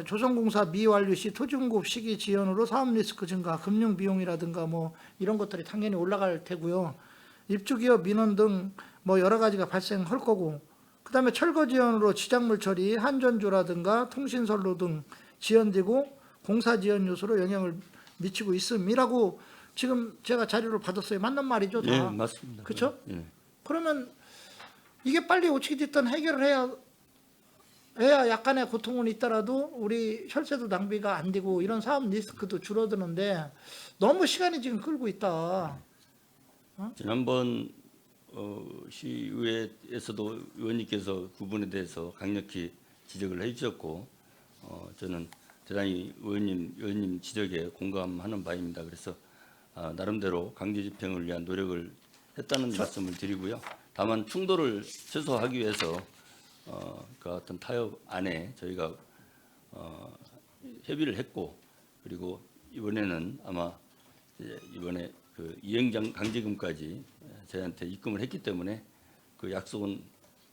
조성공사 미완료 시 토지 공급 시기 지연으로 사업 리스크 증가, 금융 비용이라든가 뭐 이런 것들이 당연히 올라갈 테고요. 입주기업 민원 등 뭐 여러 가지가 발생할 거고, 그다음에 철거 지연으로 지작물 처리, 한전조라든가 통신선로 등 지연되고 공사 지연 요소로 영향을 미치고 있음이라고 지금 제가 자료를 받았어요. 맞는 말이죠, 다. 예, 맞습니다. 그렇죠? 예. 그러면 이게 빨리 어떻게 됐든 해결을 해야 약간의 고통은 있더라도 우리 혈세도 낭비가 안 되고 이런 사업 리스크도 줄어드는데 너무 시간이 지금 끌고 있다. 지난번 시의회에서도 의원님께서 그 부분에 대해서 강력히 지적을 해주셨고 저는 대단히 의원님 지적에 공감하는 바입니다. 그래서 나름대로 강제 집행을 위한 노력을 했다는 말씀을 드리고요. 다만 충돌을 최소화하기 위해서 그 어떤 타협 안에 저희가 협의를 했고, 그리고 이번에는 아마 이번에 그 이행장 강제금까지 저희한테 입금을 했기 때문에 그 약속은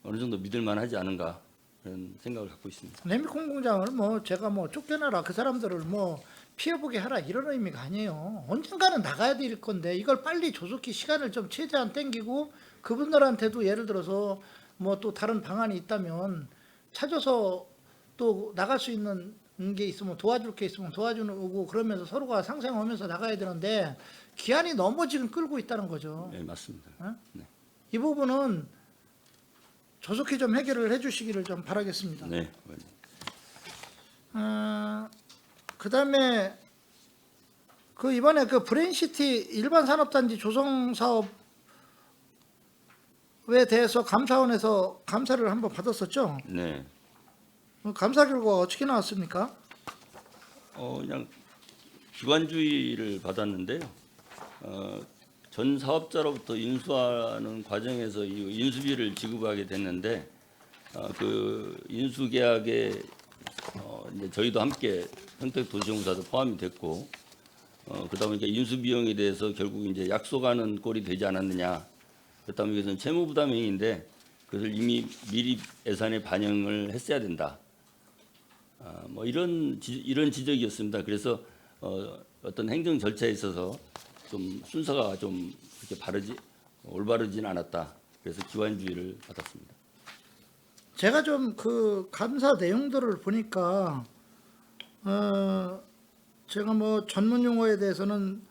어느 정도 믿을 만하지 않은가 그런 생각을 갖고 있습니다. 레미콘 공장을 뭐 제가 뭐 쫓겨나라 그 사람들을 뭐 피해보게 하라 이런 의미가 아니에요. 언젠가는 나가야 될 건데 이걸 빨리 조속히 시간을 좀 최대한 땡기고 그분들한테도 예를 들어서 뭐 또 다른 방안이 있다면 찾아서 또 나갈 수 있는 게 있으면 도와줄 게 있으면 도와주고 그러면서 서로가 상생하면서 나가야 되는데 기한이 너무 지금 끌고 있다는 거죠. 네, 맞습니다. 이 부분은 조속히 좀 해결을 해주시기를 좀 바라겠습니다. 네, 그다음에 그 이번에 그 브랜시티 일반 산업단지 조성 사업에 대해서 감사원에서 감사를 한번 받았었죠. 네. 감사 결과 어떻게 나왔습니까? 그냥 주관주의를 받았는데요. 전 사업자로부터 인수하는 과정에서 이 인수비를 지급하게 됐는데 그 인수 계약에 이제 저희도 함께 평택도시공사도 포함이 됐고 그다음에 이제 인수 비용에 대해서 결국 이제 약속하는 꼴이 되지 않았느냐. 그다음에 이것은 채무 부담 행위인데 그것을 이미 미리 예산에 반영을 했어야 된다. 뭐 이런 지적이었습니다. 그래서 어떤 행정 절차에 있어서 좀 순서가 좀 이렇게 올바르진 않았다. 그래서 기관주의를 받았습니다. 제가 좀 그 감사 내용들을 보니까 제가 뭐 전문 용어에 대해서는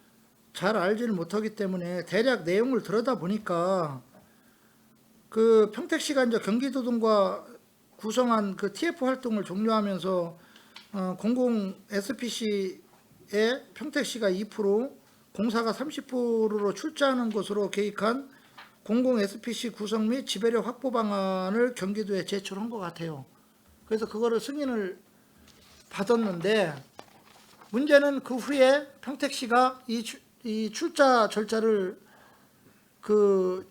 잘 알지를 못하기 때문에 대략 내용을 들여다 보니까 그 평택시가 이제 경기도등과 구성한 그 TF 활동을 종료하면서 공공 SPC에 평택시가 2%, 공사가 30%로 출자하는 것으로 계획한 공공 SPC 구성 및 지배력 확보 방안을 경기도에 제출한 것 같아요. 그래서 그거를 승인을 받았는데 문제는 그 후에 평택시가 이 출자 절차를 그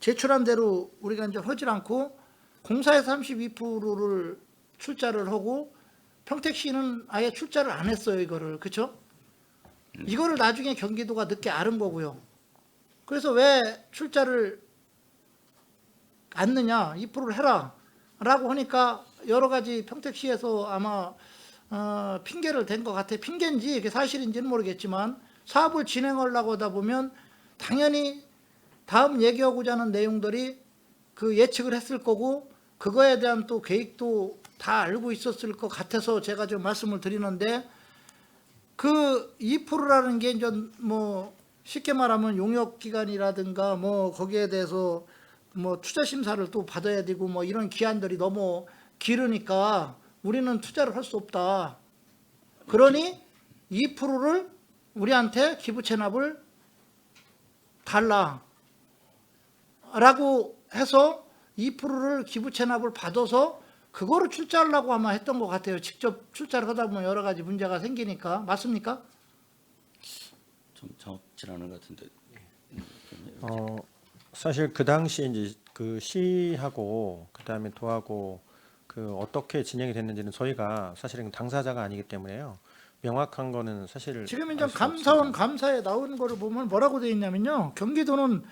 제출한 대로 우리가 이제 하질 않고 공사에서 32%를 출자를 하고 평택시는 아예 출자를 안 했어요. 이거를. 그렇죠? 이거를 나중에 경기도가 늦게 알은 거고요. 그래서 왜 출자를 않느냐, 2%를 해라 라고 하니까 여러 가지 평택시에서 아마 핑계를 댄 것 같아요. 핑계인지 이게 사실인지는 모르겠지만 사업을 진행하려고 하다 보면 당연히 다음 얘기하고자 하는 내용들이 그 예측을 했을 거고 그거에 대한 또 계획도 다 알고 있었을 것 같아서 제가 좀 말씀을 드리는데 그 2%라는 게 이제 뭐 쉽게 말하면 용역기간이라든가 뭐 거기에 대해서 뭐 투자 심사를 또 받아야 되고 뭐 이런 기한들이 너무 길으니까 우리는 투자를 할 수 없다. 그러니 2%를 우리한테 기부 체납을 달라. 라고 해서 2%를 기부 체납을 받아서 그거를 출자하려고 아마 했던 것 같아요. 직접 출자를 하다 보면 여러 가지 문제가 생기니까. 맞습니까? 좀 정확치 않은 것 같은데. 사실 그 당시 이제 그 시하고 그다음에 도하고 그 어떻게 진행이 됐는지는 저희가 사실은 당사자가 아니기 때문에요. 명확한 거는 사실 지금 이제 알 수가 감사원 없습니다. 감사에 나오는 거를 보면 뭐라고 되어 있냐면요. 경기도는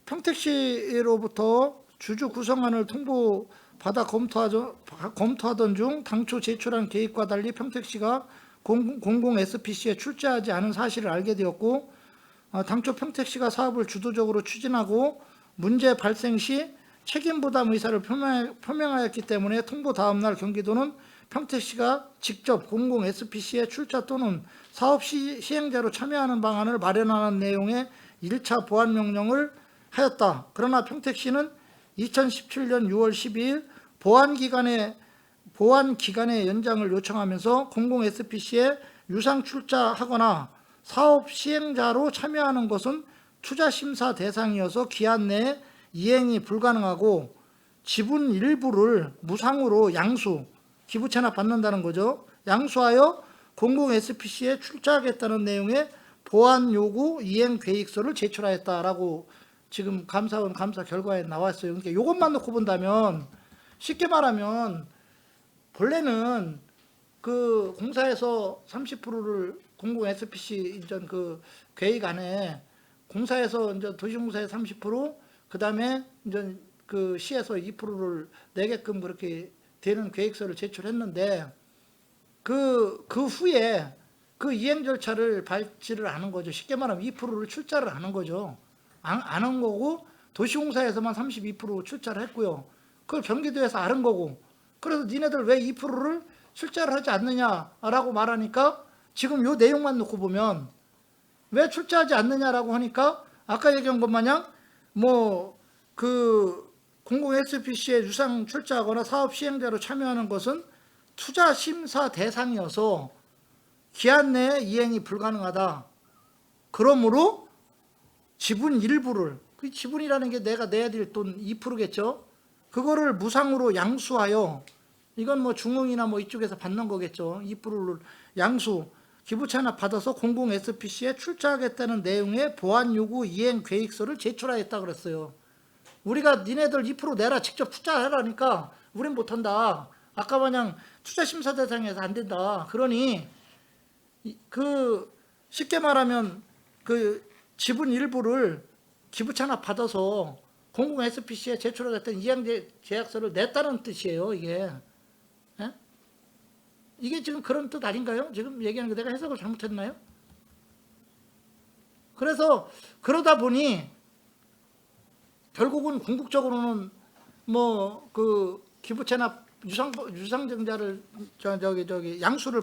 평택시로부터 주주 구성안을 통보받아 검토하던 중 당초 제출한 계획과 달리 평택시가 공공 SPC에 출자하지 않은 사실을 알게 되었고 당초 평택시가 사업을 주도적으로 추진하고 문제 발생 시 책임 부담 의사를 표명하였기 때문에 통보 다음 날 경기도는 평택시가 직접 공공 SPC에 출자 또는 사업 시행자로 참여하는 방안을 마련하는 내용의 1차 보완 명령을 하였다. 그러나 평택시는 2017년 6월 12일 보완 기간의 연장을 요청하면서 공공 SPC에 유상 출자하거나 사업 시행자로 참여하는 것은 투자 심사 대상이어서 기한 내에 이행이 불가능하고 지분 일부를 무상으로 양수, 기부 체납 받는다는 거죠. 양수하여 공공 SPC에 출자하겠다는 내용의 보완 요구 이행 계획서를 제출하였다라고 지금 감사원 감사 결과에 나왔어요. 그러니까 이것만 놓고 본다면 쉽게 말하면 본래는 그 공사에서 30%를 공공 SPC 이전 그 계획 안에 공사에서 이제 도시공사에 30%, 그다음에 이제 그 시에서 2%를 내게끔 그렇게 되는 계획서를 제출했는데 그 후에 그 이행 절차를 밟지를 않은 거죠. 쉽게 말하면 2%를 출자를 하는 거죠. 안 한 거고 도시공사에서만 32% 출자를 했고요. 그걸 경기도에서 아는 거고. 그래서 니네들 왜 2%를 출자를 하지 않느냐라고 말하니까 지금 요 내용만 놓고 보면 왜 출자하지 않느냐라고 하니까 아까 얘기한 것 마냥 뭐 그 공공 SPC에 유상 출자하거나 사업 시행자로 참여하는 것은 투자 심사 대상이어서 기한 내에 이행이 불가능하다. 그러므로 지분 일부를, 그 지분이라는 게 내가 내야 될 돈 2%겠죠. 그거를 무상으로 양수하여, 이건 뭐 중흥이나 뭐 이쪽에서 받는 거겠죠. 2%를 양수, 기부 체납 받아서 공공 SPC에 출자하겠다는 내용의 보완 요구 이행 계획서를 제출하였다 그랬어요. 우리가 니네들 2% 내라, 직접 투자해라니까 우린 못한다. 아까 마냥 투자 심사 대상에서 안 된다. 그러니 그 쉽게 말하면 그 지분 일부를 기부 체납 받아서 공공 SPC에 제출하겠다는 이행 계약서를 냈다는 뜻이에요. 이게. 예? 이게 지금 그런 뜻 아닌가요? 지금 얘기하는 거 내가 해석을 잘못했나요? 그래서 그러다 보니 결국은 궁극적으로는 뭐 그 기부채납 유상증자를 저기 양수를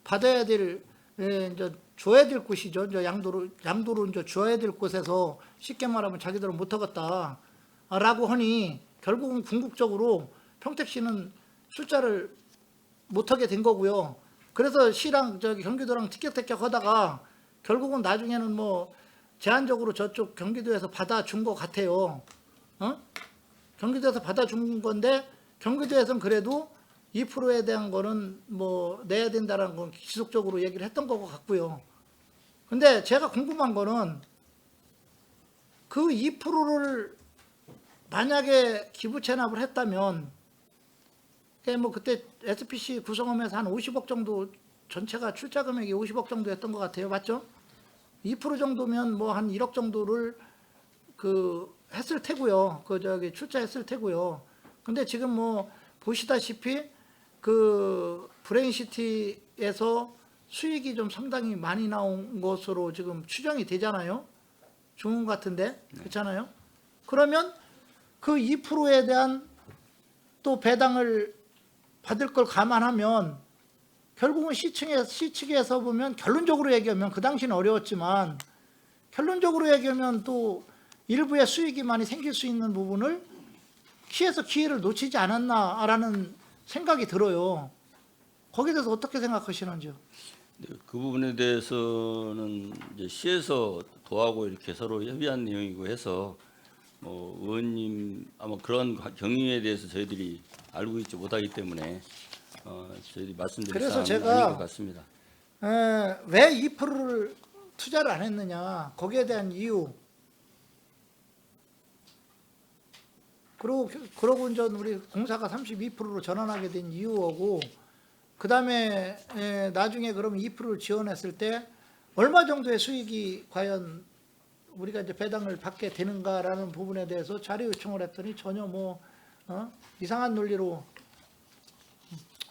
받아야 될 이제 줘야 될 곳이죠. 이제 양도로 이제 줘야 될 곳에서 쉽게 말하면 자기들은 못하겠다라고 하니 결국은 궁극적으로 평택시는 숫자를 못하게 된 거고요. 그래서 시랑 저기 경기도랑 티격태격 하다가 결국은 나중에는 뭐 제한적으로 저쪽 경기도에서 받아준 것 같아요. 경기도에서 받아준 건데 경기도에서는 그래도 2%에 대한 거는 뭐 내야 된다는 건 지속적으로 얘기를 했던 것 같고요. 근데 제가 궁금한 거는 그 2%를 만약에 기부 체납을 했다면 뭐 그때 SPC 구성하면서 한 50억 정도 전체가 출자 금액이 50억 정도였던 것 같아요. 맞죠? 2% 정도면 뭐 한 1억 정도를 그 했을 테고요. 그 저기 출자했을 테고요. 근데 지금 뭐 보시다시피 그 브레인시티에서 수익이 좀 상당히 많이 나온 것으로 지금 추정이 되잖아요. 좋은 것 같은데 그렇잖아요. 그러면 그 2%에 대한 또 배당을 받을 걸 감안하면 결국은 시측에서 보면 결론적으로 얘기하면 그 당시는 어려웠지만 결론적으로 얘기하면 또 일부의 수익이 많이 생길 수 있는 부분을 시에서 기회를 놓치지 않았나라는 생각이 들어요. 거기에 대해서 어떻게 생각하시는지요? 네, 그 부분에 대해서는 이제 시에서 도하고 이렇게 서로 협의한 내용이고 해서 뭐 의원님 아마 그런 경위에 대해서 저희들이 알고 있지 못하기 때문에 저희들이 말씀드릴 그래서 사항은 제가 아닌 것 같습니다. 왜 2%를 투자를 안 했느냐 거기에 대한 이유 그러고 이제 우리 공사가 32%로 전환하게 된 이유하고 그 다음에 나중에 그러면 2%를 지원했을 때 얼마 정도의 수익이 과연 우리가 이제 배당을 받게 되는가라는 부분에 대해서 자료 요청을 했더니 전혀 뭐 이상한 논리로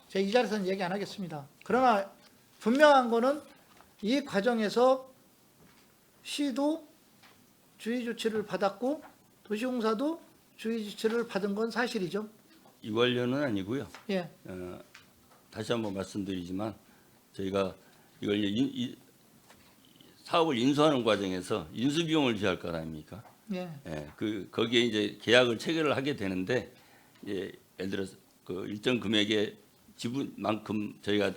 제가 이 자리에서는 얘기 안 하겠습니다. 그러나 분명한 거는 이 과정에서 시도 주의 조치를 받았고 도시공사도 주의 조치를 받은 건 사실이죠. 이 관련은 아니고요. 예. 다시 한번 말씀드리지만 저희가 이걸 사업을 인수하는 과정에서 인수 비용을 지할 거 아닙니까? 예. 예, 거기에 이제 계약을 체결을 하게 되는데 예를 들어서 그 일정 금액의 지분만큼 저희가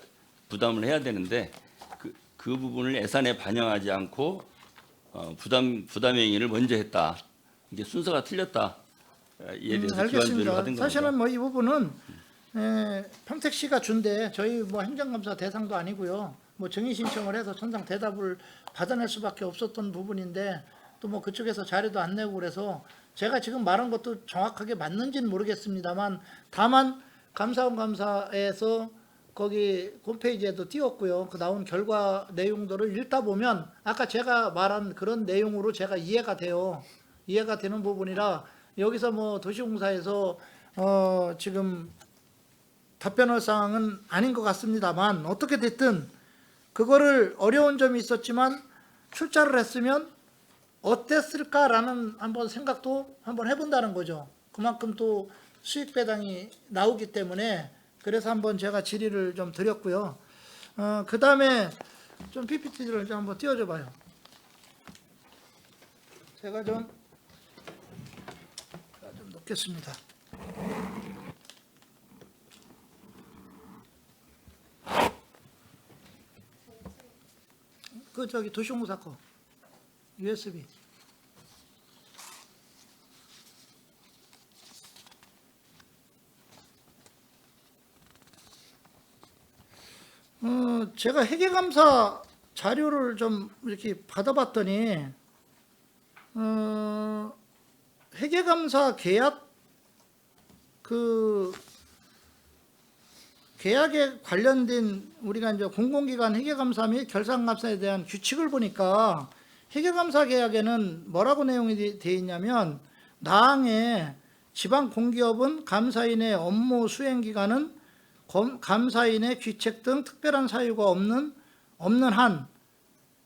부담을 해야 되는데 그 부분을 예산에 반영하지 않고 부담 행위를 먼저 했다. 이게 순서가 틀렸다. 이에 대해서 기관 조율을 알겠습니다. 하던 겁니다. 사실은 뭐 이 부분은 평택시가 준대 저희 뭐 행정감사 대상도 아니고요. 뭐 증인 신청을 해서 천상 대답을 받아낼 수밖에 없었던 부분인데 또 뭐 그쪽에서 자료도 안 내고 그래서 제가 지금 말한 것도 정확하게 맞는지는 모르겠습니다만 다만 감사원 감사에서 거기 홈페이지에도 띄웠고요. 그 나온 결과 내용들을 읽다 보면 아까 제가 말한 그런 내용으로 제가 이해가 돼요. 이해가 되는 부분이라 여기서 뭐 도시공사에서 지금 답변할 사항은 아닌 것 같습니다만 어떻게 됐든 그거를 어려운 점이 있었지만 출자를 했으면 어땠을까라는 한번 생각도 한번 해본다는 거죠. 그만큼 또 수익 배당이 나오기 때문에 그래서 한번 제가 질의를 좀 드렸고요. 그 다음에 좀 PPT를 좀 한번 띄워줘 봐요. 제가 좀 넣겠습니다. 그 저기 도시공사 거 USB. 제가 회계감사 자료를 좀 이렇게 받아봤더니 회계감사 계약 계약에 관련된 우리가 이제 공공기관 회계감사 및 결산감사에 대한 규칙을 보니까 회계감사 계약에는 뭐라고 내용이 되어 있냐면 나항에 지방공기업은 감사인의 업무 수행 기간은 감사인의 귀책 등 특별한 사유가 없는 한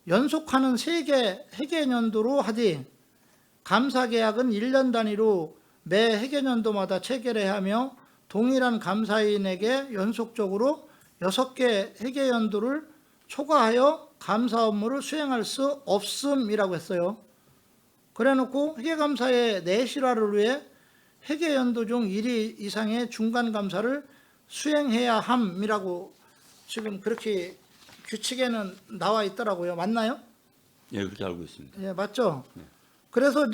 연속하는 세계 회계연도로 하되 감사 계약은 1년 단위로 매 회계연도마다 체결해야 하며 동일한 감사인에게 연속적으로 6개 회계연도를 초과하여 감사 업무를 수행할 수 없음이라고 했어요. 그래놓고 회계감사의 내실화를 위해 회계연도 중 1위 이상의 중간감사를 수행해야 함이라고 지금 그렇게 규칙에는 나와 있더라고요. 맞나요? 예, 그렇게 알고 있습니다. 예, 맞죠? 그래서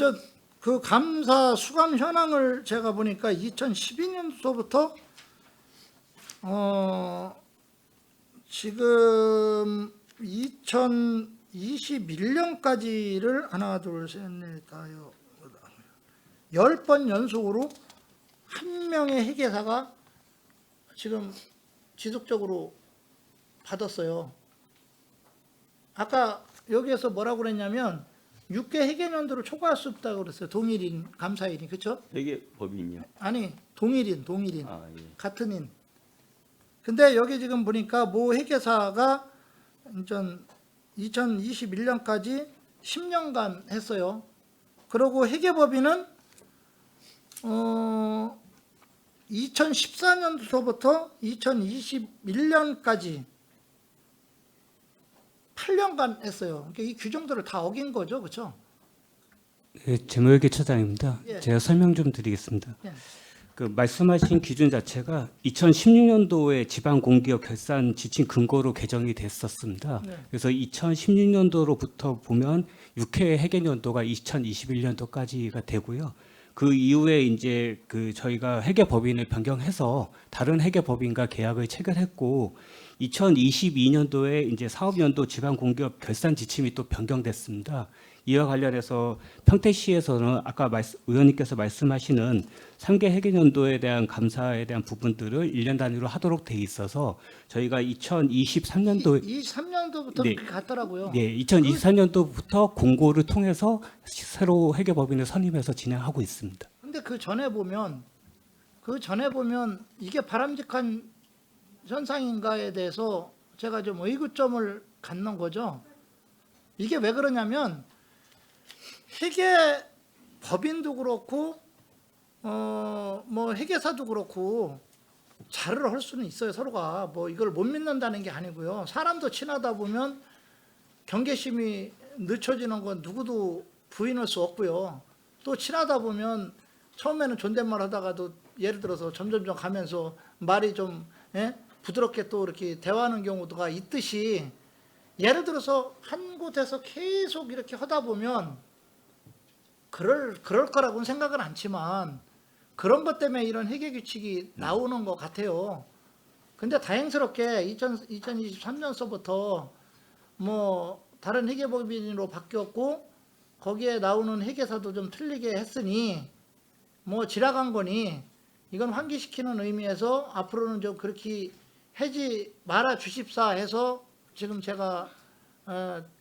그 감사 수감 현황을 제가 보니까 2012년도부터 지금 2021년까지를 하나, 둘, 셋, 넷, 다섯, 10번 연속으로 한 명의 회계사가 지금 지속적으로 받았어요. 아까 여기에서 뭐라고 그랬냐면 6개 회계연도를 초과할 수 없다고 그랬어요. 동일인 감사인이. 그렇죠? 회계 법인이요. 아니, 동일인. 아, 예. 같은 인. 근데 여기 지금 보니까 모 회계사가 2021년까지 10년간 했어요. 그리고 회계법인은 2014년도부터 2021년까지 8년간 했어요. 그러니까 이 규정들을 다 어긴 거죠, 그렇죠? 예, 재무회계 처장입니다. 예. 제가 설명 좀 드리겠습니다. 예. 그 말씀하신 기준 자체가 2016년도에 지방공기업 결산 지침 근거로 개정이 됐었습니다. 네. 그래서 2016년도로부터 보면 6회 회계연도가 2021년도까지가 되고요. 그 이후에 이제 그 저희가 회계법인을 변경해서 다른 회계법인과 계약을 체결했고 2022년도에 이제 사업연도 지방공기업 결산 지침이 또 변경됐습니다. 이와 관련해서 평택시에서는 아까 의원님께서 말씀하시는 3개 회계연도에 대한 감사에 대한 부분들을 1년 단위로 하도록 돼 있어서 저희가 2023년도 23년도부터 네. 그렇게 갔더라고요. 네, 2023년도부터 공고를 통해서 새로 회계법인을 선임해서 진행하고 있습니다. 근데 그 전에 보면 이게 바람직한 현상인가에 대해서 제가 좀 의구점을 갖는 거죠. 이게 왜 그러냐면 회계 법인도 그렇고 뭐 회계사도 그렇고 자를 할 수는 있어요. 서로가 뭐 이걸 못 믿는다는 게 아니고요. 사람도 친하다 보면 경계심이 늦춰지는 건 누구도 부인할 수 없고요. 또 친하다 보면 처음에는 존댓말 하다가도 예를 들어서 점점점 가면서 말이 좀 부드럽게 또 이렇게 대화하는 경우가 있듯이 예를 들어서 한 곳에서 계속 이렇게 하다 보면 그럴 거라고는 생각은 않지만 그런 것 때문에 이런 회계 규칙이 나오는 것 같아요. 근데 다행스럽게 2023년서부터 뭐 다른 회계법인으로 바뀌었고 거기에 나오는 회계사도 좀 틀리게 했으니 뭐 지나간 거니 이건 환기시키는 의미에서 앞으로는 좀 그렇게 하지 말아 주십사 해서 지금 제가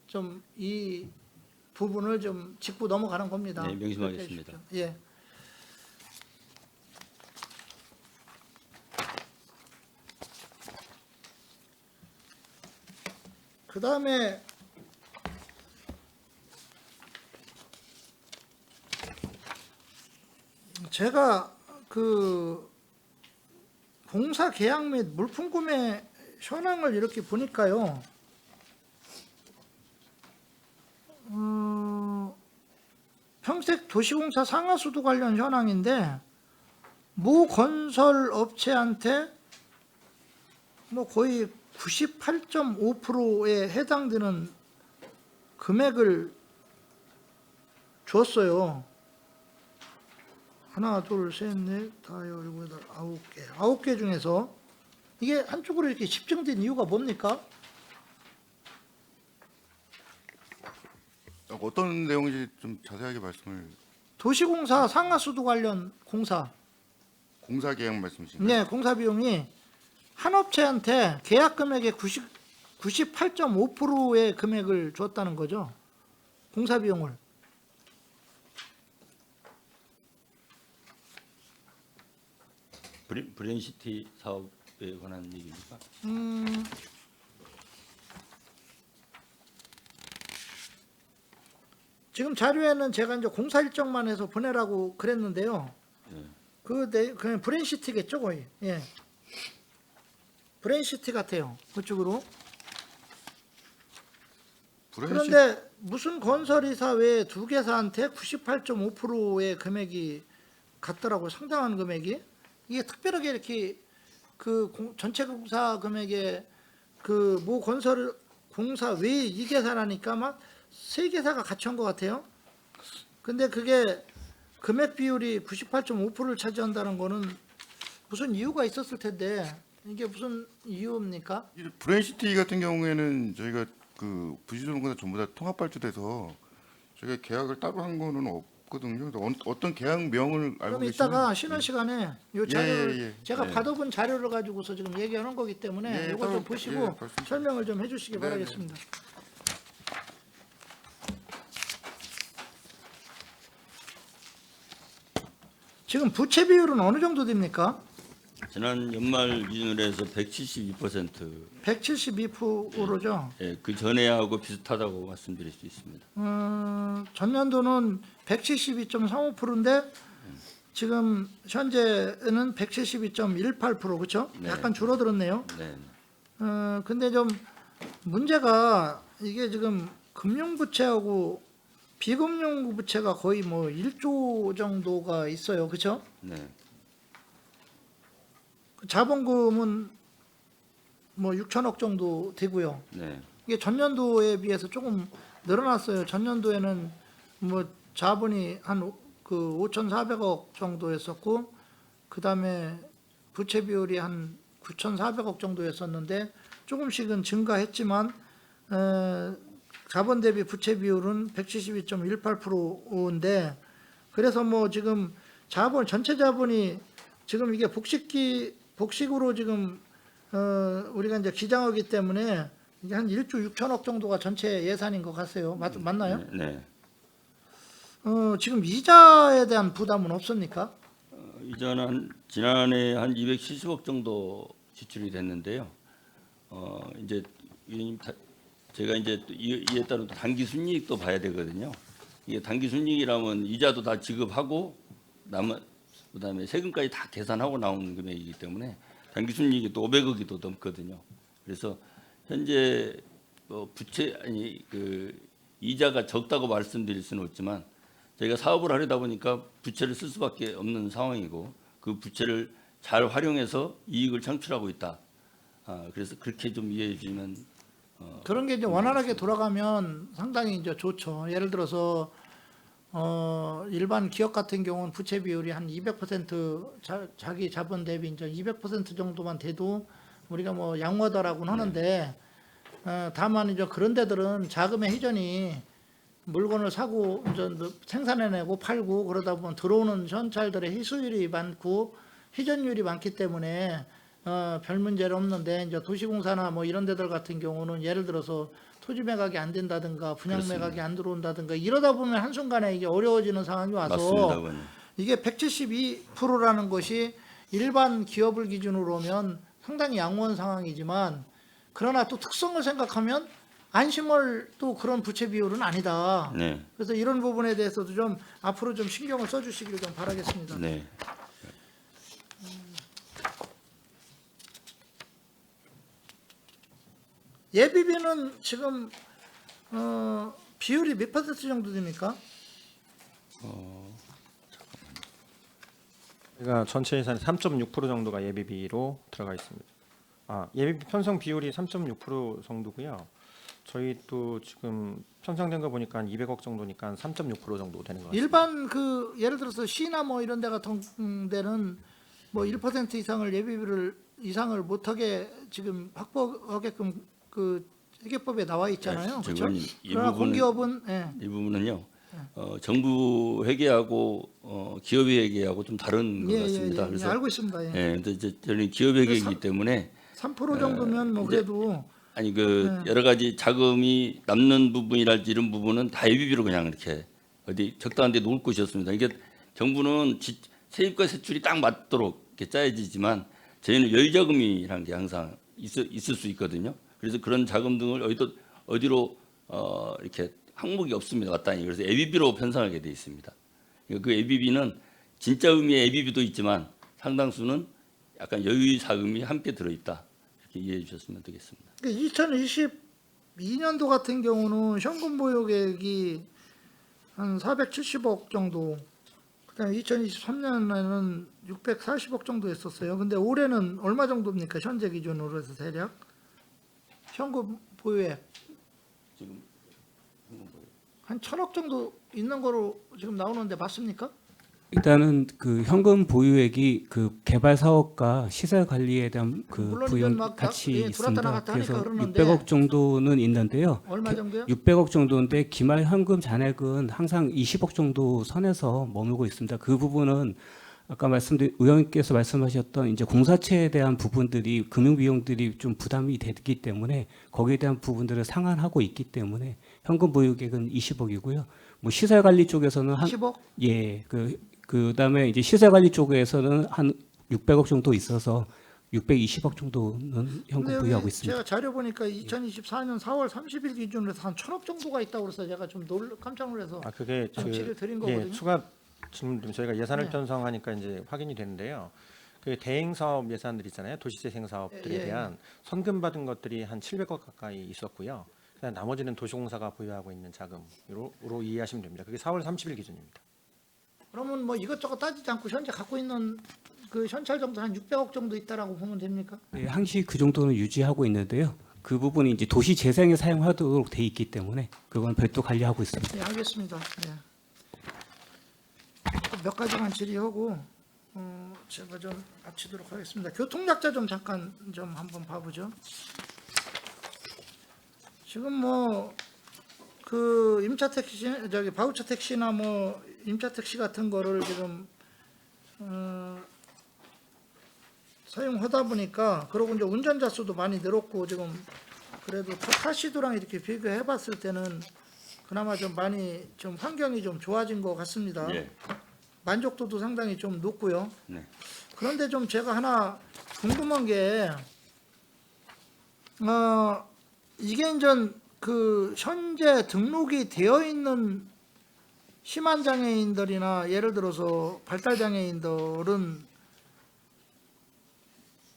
좀 이 부분을 좀 짚고 넘어가는 겁니다. 네, 명심하겠습니다. 예. 그 다음에 제가 그 공사 계약 및 물품 구매 현황을 이렇게 보니까요. 평택 도시공사 상하수도 관련 현황인데 모 건설 업체한테 뭐 거의 98.5%에 해당되는 금액을 줬어요. 하나, 둘, 셋, 넷, 다섯, 일곱, 여덟, 9개. 9개 중에서 이게 한쪽으로 이렇게 집중된 이유가 뭡니까? 어떤 내용인지 좀 자세하게 말씀을. 도시공사 상하수도 관련 공사. 공사 계약 말씀이신가요? 네, 공사 비용이 한 업체한테 계약 금액의 98.5%의 금액을 줬다는 거죠. 공사 비용을. 브랜시티 사업에 관한 얘기입니까? 지금 자료에는 제가 이제 공사 일정만 해서 보내라고 그랬는데요. 그냥 브레인시티겠죠, 거의. 예. 브레인시티 같아요. 그쪽으로. 그런데 무슨 건설이사 외에 두 개사한테 98.5%의 금액이 갔더라고요. 상당한 금액이. 이게 특별하게 이렇게 전체 공사 금액에 모 건설 공사 외에 이 개사라니까 막 세 개사가 같이 한 것 같아요. 근데 그게 금액 비율이 98.5%를 차지한다는 거는 무슨 이유가 있었을 텐데 이게 무슨 이유입니까? 이 브레인시티 같은 경우에는 저희가 그 부지조정보다 전부 다 통합 발주돼서 저희가 계약을 따로 한 거는 없거든요. 그래서 어떤 계약명을 알고 그럼 계시면 이따가 쉬는 시간에 요 자료를 예. 제가 받아본 자료를 가지고서 지금 얘기하는 거기 때문에 예, 이거 좀 따로, 보시고 예, 말씀- 설명을 좀 해주시기 네, 바라겠습니다. 지금 부채 비율은 어느 정도 됩니까? 지난 연말 기준으로 해서 172%, 172%죠. 예, 그 전에하고 비슷하다고 말씀드릴 수 있습니다. 전년도는 172.35%인데 지금 현재는 172.18% 그렇죠? 네. 약간 줄어들었네요. 네. 근데 좀 문제가 이게 지금 금융 부채하고 비금융 부채가 거의 뭐 1조 정도가 있어요. 그렇죠? 네. 자본금은 뭐 6천억 정도 되고요. 네. 이게 전년도에 비해서 조금 늘어났어요. 전년도에는 뭐 자본이 한 5,400억 정도였었고 그다음에 부채 비율이 한 9,400억 정도였었는데 조금씩은 증가했지만 자본 대비 부채 비율은 172.18%인데 그래서 뭐 지금 전체 자본이 지금 이게 복식으로 지금 우리가 이제 기장하기 때문에 이게 한 1조 6천억 정도가 전체 예산인 것 같아요. 맞나요? 네. 지금 이자에 대한 부담은 없습니까? 이전은 지난해 한 270억 정도 지출이 됐는데요. 이제 제가 이제 또 이에 따른 또 단기 순이익도 봐야 되거든요. 이게 단기 순이익이라면 이자도 다 지급하고 그다음에 세금까지 다 계산하고 나오는 금액이기 때문에 단기 순이익이 또 500억이 또 넘거든요. 그래서 현재 이자가 적다고 말씀드릴 수는 없지만 저희가 사업을 하려다 보니까 부채를 쓸 수밖에 없는 상황이고 그 부채를 잘 활용해서 이익을 창출하고 있다. 그래서 그렇게 좀 이해해 주시면 그런 게 이제 원활하게 돌아가면 상당히 이제 좋죠. 예를 들어서 일반 기업 같은 경우는 부채 비율이 한 200% 자기 자본 대비 이제 200% 정도만 돼도 우리가 뭐 양호하다라고는 하는데 다만 이제 그런 데들은 자금의 회전이 물건을 사고 이제 생산해내고 팔고 그러다 보면 들어오는 현찰들의 희수율이 많고 회전율이 많기 때문에 별 문제는 없는데 이제 도시공사나 뭐 이런 데들 같은 경우는 예를 들어서 토지 매각이 안 된다든가 분양 그렇습니다. 매각이 안 들어온다든가 이러다 보면 한순간에 이게 어려워지는 상황이 와서 맞습니다, 의원님. 이게 172%라는 것이 일반 기업을 기준으로 하면 상당히 양호한 상황이지만 그러나 또 특성을 생각하면 안심할 또 그런 부채 비율은 아니다. 네. 그래서 이런 부분에 대해서도 좀 앞으로 좀 신경을 써주시기를 좀 바라겠습니다. 네. 예비비는 지금 비율이 몇 퍼센트 정도 됩니까? 그러니까 전체 예산의 3.6% 정도가 예비비로 들어가 있습니다. 예비비 편성 비율이 3.6% 정도고요. 저희 또 지금 편성된 거 보니까 한 200억 정도니까 3.6% 정도 되는 것 같습니다. 일반 예를 들어서 시나 뭐 이런 데 같은 데는 뭐 1% 이상을 예비비를 이상을 못하게 지금 확보하게끔 회계법에 나와 있잖아요. 그렇죠? 의원님, 그러나 공기업은 예. 이 부분은요. 정부 회계하고 기업 회계하고 좀 다른 것 같습니다. 예, 그래서 알고 있습니다. 예. 근데 이제 저는 기업 회계이기 때문에 3% 정도면 뭐 이제 그래도 여러 가지 자금이 남는 부분이랄지 이런 부분은 다 예비비로 그냥 이렇게 어디 적당한 데 놓을 것이 없습니다. 이게 정부는 세입과 세출이 딱 맞도록 이렇게 짜여지지만 저희는 여유자금이라는 게 항상 있을 수 있거든요. 그래서 그런 자금 등을 어디로 이렇게 항목이 없습니다. 마땅히. 그래서 예비비로 편성하게 돼 있습니다. 그 예비비는 진짜 의미의 예비비도 있지만 상당수는 약간 여유 자금이 함께 들어있다. 이렇게 이해해 주셨으면 되겠습니다. 2022년도 같은 경우는 현금 보유 계획이 한 470억 정도, 그다음에 2023년에는 640억 정도 했었어요. 근데 올해는 얼마 정도입니까? 현재 기준으로 해서 대략 현금 보유액 지금 한 1,000억 정도 있는 거로 지금 나오는데 맞습니까? 일단은 그 현금 보유액이 그 개발 사업과 시설 관리에 대한 그 물론 부연 이건 막 같이 예, 들어왔다 있습니다. 나갔다 하니까 그래서 그러는데 600억 정도는 있는데요. 얼마 정도요? 600억 정도인데 기말 현금 잔액은 항상 20억 정도 선에서 머물고 있습니다. 그 부분은 아까 의원님께서 말씀하셨던 이제 공사체에 대한 부분들이 금융 비용들이 좀 부담이 되기 때문에 거기에 대한 부분들을 상환하고 있기 때문에 현금 보유액은 20억이고요. 뭐 시설 관리 쪽에서는 20억? 예, 그다음에 이제 시설 관리 쪽에서는 한 600억 정도 있어서 620억 정도는 근데 현금 여기 보유하고 있습니다. 제가 자료 보니까 2024년 4월 30일 기준으로 해서 한 1,000억 정도가 있다고 그래서 제가 좀 깜짝 놀라서 아 그게 정치를 드린 예, 거거든요. 추가 질문 좀 저희가 예산을 네. 편성하니까 이제 확인이 되는데요. 그 대행 사업 예산들 있잖아요. 도시재생 사업들에 예, 예. 대한 선금 받은 것들이 한 700억 가까이 있었고요. 그다음 나머지는 도시공사가 보유하고 있는 자금으로 이해하시면 됩니다. 그게 4월 30일 기준입니다. 그러면 뭐 이것저것 따지지 않고 현재 갖고 있는 그 현찰 정도 한 600억 정도 있다라고 보면 됩니까? 예, 항시 그 정도는 유지하고 있는데요. 그 부분이 이제 도시 재생에 사용하도록 돼 있기 때문에 그건 별도 관리하고 있습니다. 네, 알겠습니다. 네. 몇 가지만 질의하고 제가 좀 마치도록 하겠습니다. 교통약자 좀 잠깐 좀 한번 봐보죠. 지금 뭐 그 임차 택시 저기 바우처 택시나 뭐 임차 택시 같은 거를 지금 사용하다 보니까 그러고 이제 운전자 수도 많이 늘었고 지금 그래도 타시도랑 이렇게 비교해봤을 때는 그나마 좀 많이 좀 환경이 좀 좋아진 것 같습니다. 예. 만족도도 상당히 좀 높고요. 네. 그런데 좀 제가 하나 궁금한 게 이게 이제 그 현재 등록이 되어 있는 심한 장애인들이나 예를 들어서 발달 장애인들은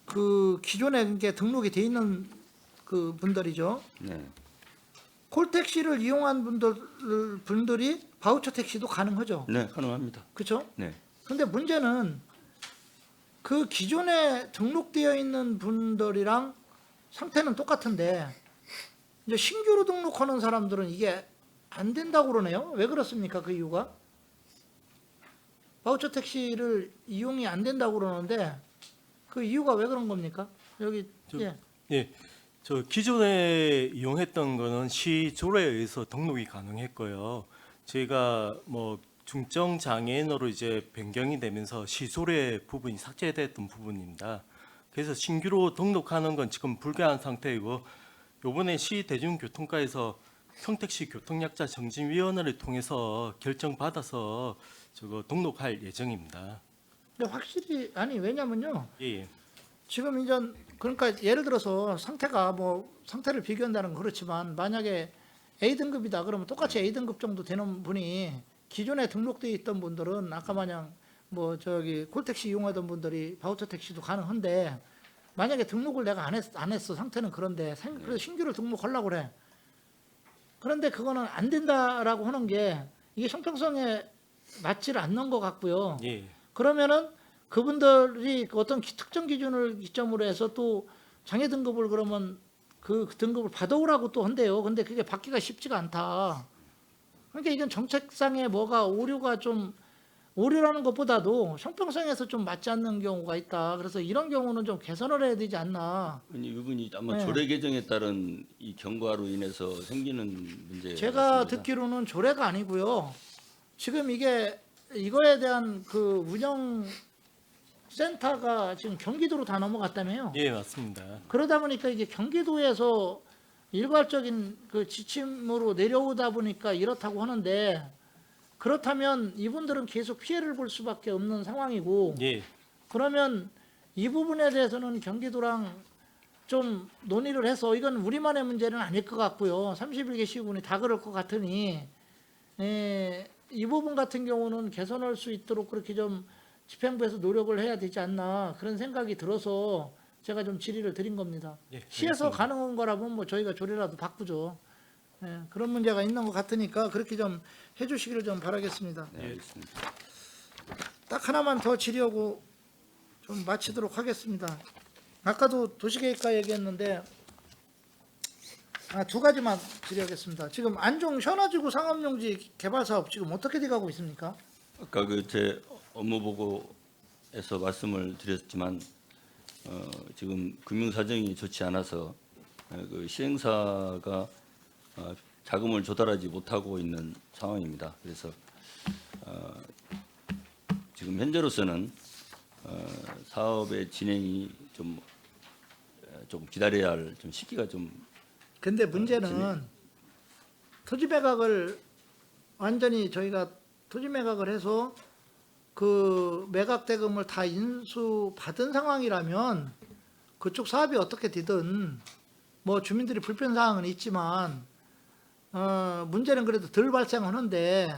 그 기존에 이게 등록이 돼 있는 그 분들이죠. 네. 콜택시를 이용한 분들이 바우처 택시도 가능하죠. 네, 가능합니다. 그렇죠? 네. 근데 문제는 그 기존에 등록되어 있는 분들이랑 상태는 똑같은데 이제 신규로 등록하는 사람들은 이게 안 된다고 그러네요. 왜 그렇습니까? 그 이유가? 바우처 택시를 이용이 안 된다고 그러는데 그 이유가 왜 그런 겁니까? 여기 예. 예, 저 기존에 이용했던 거는 시조례에 의해서 등록이 가능했고요. 저희가 뭐 중증 장애인으로 이제 변경이 되면서 시조례 부분이 삭제됐던 부분입니다. 그래서 신규로 등록하는 건 지금 불가한 상태이고 요번에 시 대중교통과에서 평택시 교통약자 정진위원회를 통해서 결정받아서 저거 등록할 예정입니다. 근데 확실히 아니 왜냐면요. 예, 지금 이제 그러니까 예를 들어서 상태가 뭐 상태를 비교한다는 건 그렇지만 만약에 A등급이다 그러면 똑같이 A등급 정도 되는 분이 기존에 등록되어 있던 분들은 아까 마냥 뭐 저기 콜택시 이용하던 분들이 바우처 택시도 가능한데 만약에 등록을 내가 안 했어 상태는 그런데 그래서 신규를 등록하려고 그래. 그런데 그거는 안 된다라고 하는 게 이게 형평성에 맞지를 않는 것 같고요. 예, 그러면은 그분들이 어떤 특정 기준을 기점으로 해서 또 장애 등급을 그러면 그 등급을 받아오라고 또 한대요. 근데 그게 받기가 쉽지가 않다. 그러니까 이건 정책상에 뭐가 오류라는 것보다도 형평성에서 좀 맞지 않는 경우가 있다. 그래서 이런 경우는 좀 개선을 해야 되지 않나. 이분이 아마 네. 조례 개정에 따른 이 경과로 인해서 생기는 문제. 제가 듣기로는 조례가 아니고요. 지금 이거에 대한 그 운영 센터가 지금 경기도로 다 넘어갔다며요. 예, 맞습니다. 그러다 보니까 이게 경기도에서 일괄적인 그 지침으로 내려오다 보니까 이렇다고 하는데 그렇다면 이분들은 계속 피해를 볼 수밖에 없는 상황이고 예, 그러면 이 부분에 대해서는 경기도랑 좀 논의를 해서 이건 우리만의 문제는 아닐 것 같고요. 31개 시군이 다 그럴 것 같으니 이 부분 같은 경우는 개선할 수 있도록 그렇게 좀 집행부에서 노력을 해야 되지 않나 그런 생각이 들어서 제가 좀 질의를 드린 겁니다. 예, 시에서 알겠습니다. 가능한 거라면 뭐 저희가 조례라도 바꾸죠. 그런 문제가 있는 것 같으니까 그렇게 좀 해주시기를 좀 바라겠습니다. 네, 알겠습니다. 딱 하나만 더 질의하고 좀 마치도록 하겠습니다. 아까도 도시계획과 얘기했는데 두 가지만 질의하겠습니다. 지금 안종 현아지구 상업용지 개발 사업 지금 어떻게 돼가고 있습니까? 아까 그 제 업무 보고에서 말씀을 드렸지만 지금 금융 사정이 좋지 않아서 그 시행사가 자금을 조달하지 못하고 있는 상황입니다. 그래서 지금 현재로서는 사업의 진행이 좀 기다려야 할 좀 시기가 좀 근데 문제는 토지 매각을 완전히 저희가 토지 매각을 해서 그 매각 대금을 다 인수 받은 상황이라면 그쪽 사업이 어떻게 되든 뭐 주민들이 불편 사항은 있지만 문제는 그래도 덜 발생하는데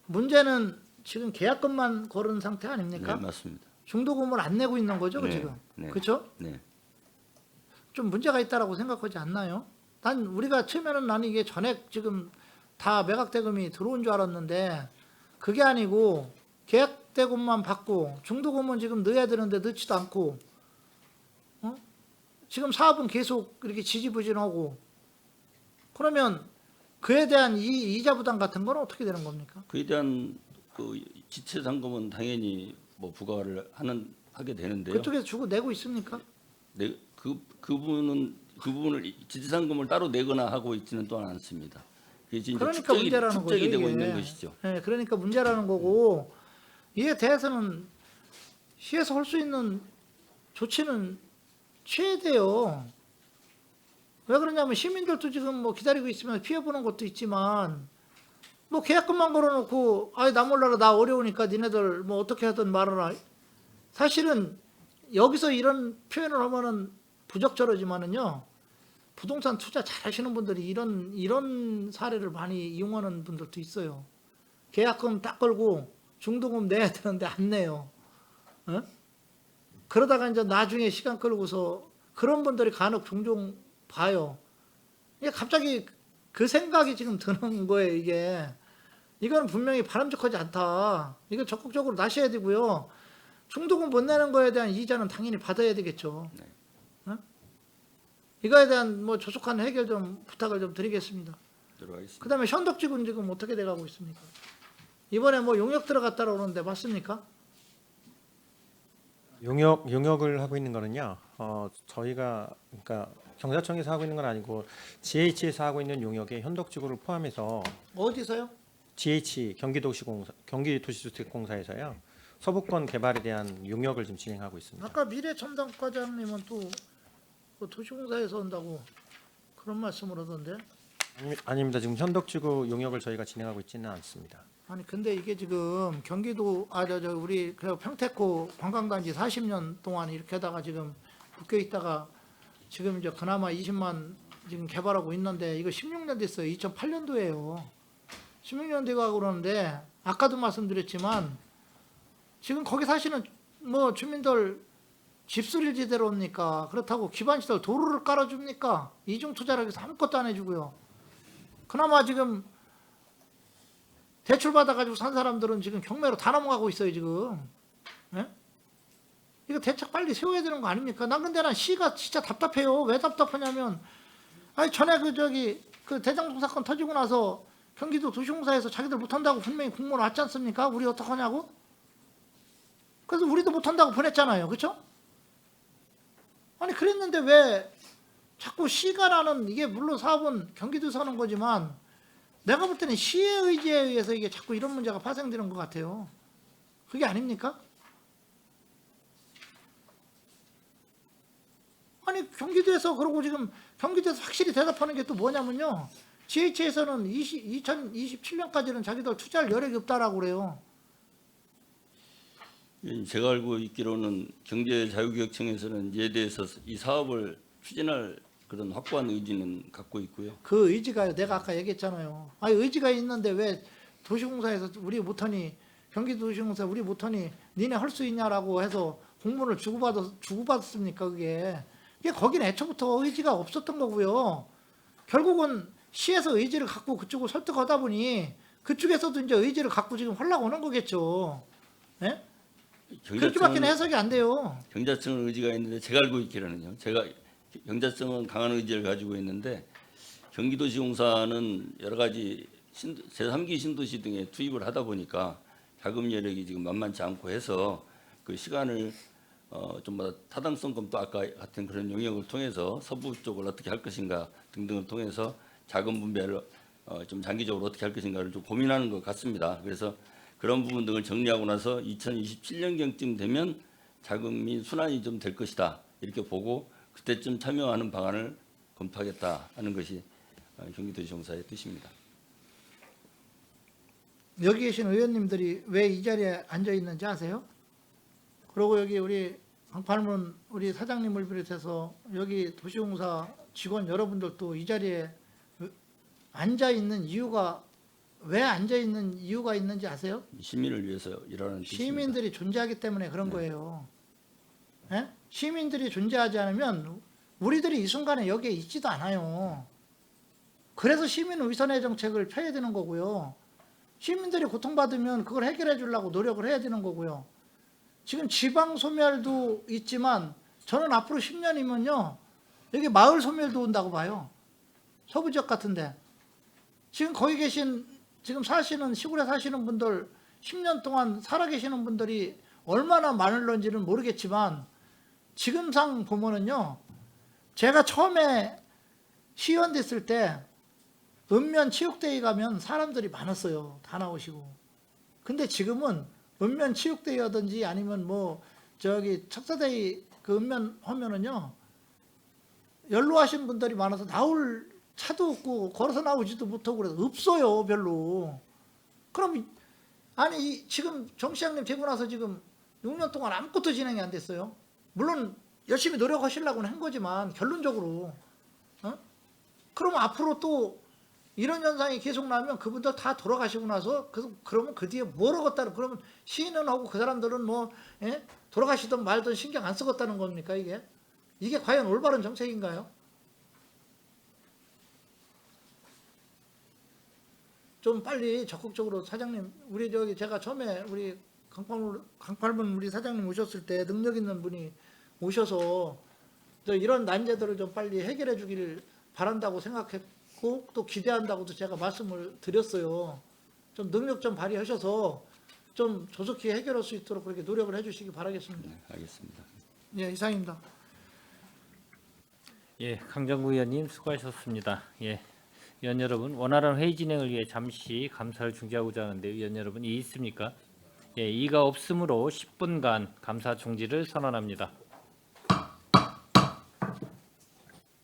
문제는 지금 계약금만 거른 상태 아닙니까? 네, 맞습니다. 중도금을 안 내고 있는 거죠, 네, 지금. 네. 그렇죠? 네. 좀 문제가 있다라고 생각하지 않나요? 난 우리가 처음에는 나는 이게 전액 지금 다 매각 대금이 들어온 줄 알았는데 그게 아니고 계약 대금만 받고 중도금은 지금 넣어야 되는데 넣지도 않고 지금 사업은 계속 이렇게 지지부진하고 그러면 그에 대한 이자 부담 같은 건 어떻게 되는 겁니까? 그에 대한 그 지체 잔금은 당연히 뭐 부과를 하게 되는데요. 그쪽에서 주고 내고 있습니까? 네, 그 부분을 지체 잔금을 따로 내거나 하고 있지는 또한 않습니다. 그게 지금 그러니까 문제라는 거죠. 축적이 되고 이게. 있는 것이죠. 네, 그러니까 문제라는 거고 이에 대해서는 시에서 할 수 있는 조치는 취해야 돼요. 왜 그러냐면 시민들도 지금 뭐 기다리고 있으면 피해보는 것도 있지만 뭐 계약금만 걸어놓고 아이 나 몰라라 나 어려우니까 니네들 뭐 어떻게 하든 말아라. 사실은 여기서 이런 표현을 하면은 부적절하지만은요. 부동산 투자 잘 하시는 분들이 이런 사례를 많이 이용하는 분들도 있어요. 계약금 딱 걸고 중도금 내야 되는데 안 내요. 어? 그러다가 이제 나중에 시간 끌고서 그런 분들이 간혹 종종 봐요. 이게 갑자기 그 생각이 지금 드는 거예요, 이게. 이거는 분명히 바람직하지 않다. 이거 적극적으로 나셔야 되고요. 중도금 못 내는 거에 대한 이자는 당연히 받아야 되겠죠. 어? 이거에 대한 뭐 조속한 해결 좀 부탁을 좀 드리겠습니다. 들어가겠습니다. 그 다음에 현덕지구는 지금 어떻게 돼가고 있습니까? 이번에 뭐 용역 들어갔다고 그러는데 맞습니까? 용역을 하고 있는 거는요. 저희가 그러니까 경사청에서 하고 있는 건 아니고 GH에서 하고 있는 용역에 현덕지구를 포함해서 어디서요? GH 경기도시주택공사에서요. 서부권 개발에 대한 용역을 지금 진행하고 있습니다. 아까 미래첨단과장님은 또 그 도시공사에서 한다고 그런 말씀을 하던데. 아닙니다. 지금 현덕지구 용역을 저희가 진행하고 있지는 않습니다. 아니 근데 이게 지금 경기도 우리 그 평택호 관광단지 40년 동안 이렇게 하다가 지금 묶여 있다가 지금 이제 그나마 20만 지금 개발하고 있는데 이거 16년 됐어요. 2008년도예요. 16년 돼가고 그러는데 아까도 말씀드렸지만 지금 거기 사시는 뭐 주민들 집수리를 제대로 합니까? 그렇다고 기반시설 도로를 깔아줍니까? 이중 투자를 해서 아무것도 안 해주고요. 그나마 지금 대출 받아가지고 산 사람들은 지금 경매로 다 넘어가고 있어요 지금. 예? 이거 대책 빨리 세워야 되는 거 아닙니까? 난 근데 난 시가 진짜 답답해요. 왜 답답하냐면 아니 전에 그 대장동 사건 터지고 나서 경기도 도시공사에서 자기들 못한다고 분명히 공문 왔지 않습니까? 우리 어떡하냐고? 그래서 우리도 못한다고 보냈잖아요. 그렇죠? 아니 그랬는데 왜 자꾸 시가 나는 이게 물론 사업은 경기도에서 하는 거지만 내가 볼 때는 시의 의지에 의해서 이게 자꾸 이런 문제가 발생되는 것 같아요. 그게 아닙니까? 아니 경기도에서 그러고 지금 경기도에서 확실히 대답하는 게 또 뭐냐면요. GH에서는 2027년까지는 자기들 투자할 여력이 없다라고 그래요. 제가 알고 있기로는 경제자유개혁청에서는 이에 대해서 이 사업을 추진할 그런 확고한 의지는 갖고 있고요. 그 의지가 내가 아까 얘기했잖아요. 아니 의지가 있는데 왜 도시공사에서 우리 못하니 경기도시공사 우리 못하니 니네 할 수 있냐라고 해서 공문을 주고받았습니까 그게 거기는 애초부터 의지가 없었던 거고요. 결국은 시에서 의지를 갖고 그쪽을 설득하다 보니 그쪽에서도 이제 의지를 갖고 지금 하려고 하는 거겠죠. 예? 그렇게밖에 해석이 안 돼요. 경자청은 의지가 있는데 제가 알고 있기로는요. 제가 경자청은 강한 의지를 가지고 있는데 경기도시공사는 여러 가지 제3기 신도시 등에 투입을 하다 보니까 자금 여력이 지금 만만치 않고 해서 그 시간을 좀 더 타당성 검토 아까 같은 그런 영역을 통해서 서부 쪽을 어떻게 할 것인가 등등을 통해서 자금 분배를 좀 장기적으로 어떻게 할 것인가를 좀 고민하는 것 같습니다. 그래서 그런 부분 등을 정리하고 나서 2027년경쯤 되면 자금이 순환이 좀 될 것이다 이렇게 보고 그때쯤 참여하는 방안을 검토하겠다 하는 것이 경기도시공사의 뜻입니다. 여기 계신 의원님들이 왜 이 자리에 앉아 있는지 아세요? 그리고 여기 우리 강팔문 우리 사장님을 비롯해서 여기 도시공사 직원 여러분들도 이 자리에 앉아 있는 이유가 왜 앉아 있는 이유가 있는지 아세요? 시민을 위해서 일하는 뜻입니다. 시민들이 존재하기 때문에 그런 거예요. 예? 시민들이 존재하지 않으면 우리들이 이 순간에 여기에 있지도 않아요. 그래서 시민 위선의 정책을 펴야 되는 거고요. 시민들이 고통받으면 그걸 해결해 주려고 노력을 해야 되는 거고요. 지금 지방 소멸도 있지만 저는 앞으로 10년이면요. 여기 마을 소멸도 온다고 봐요. 서부 지역 같은데. 지금 거기 계신 지금 사시는 시골에 사시는 분들 10년 동안 살아 계시는 분들이 얼마나 많을런지는 모르겠지만 지금상 보면은요. 제가 처음에 시의원 됐을 때 읍면 체육대회 가면 사람들이 많았어요. 다 나오시고. 근데 지금은 읍면 체육대회라든지 아니면 뭐 저기 척사대회 그 읍면 하면은요. 연로하신 분들이 많아서 나올 차도 없고 걸어서 나오지도 못하고 그래서 없어요. 별로. 그럼 아니 지금 정 시장님 되고 나서 지금 6년 동안 아무것도 진행이 안 됐어요. 물론 열심히 노력하시려고는 한 거지만 결론적으로 그럼 앞으로 또 이런 현상이 계속 나면 그분들 다 돌아가시고 나서 그러면 그 뒤에 뭘 하겠다는 그러면 시인은 하고 그 사람들은 뭐 돌아가시든 말든 신경 안 쓰겠다는 겁니까 이게 과연 올바른 정책인가요? 좀 빨리 적극적으로 사장님 우리 저기 제가 처음에 우리 강팔문 우리 사장님 오셨을 때 능력 있는 분이 오셔서 이런 난제들을 좀 빨리 해결해 주기를 바란다고 생각했고 또 기대한다고도 제가 말씀을 드렸어요. 좀 능력 좀 발휘하셔서 좀 조속히 해결할 수 있도록 그렇게 노력을 해주시기 바라겠습니다. 네, 알겠습니다. 예, 이상입니다. 예, 강정구 의원님 수고하셨습니다. 예, 의원 여러분 원활한 회의 진행을 위해 잠시 감사를 중지하고자 하는데 의원 여러분 이의 있습니까? 예, 이의가 없으므로 10분간 감사 중지를 선언합니다.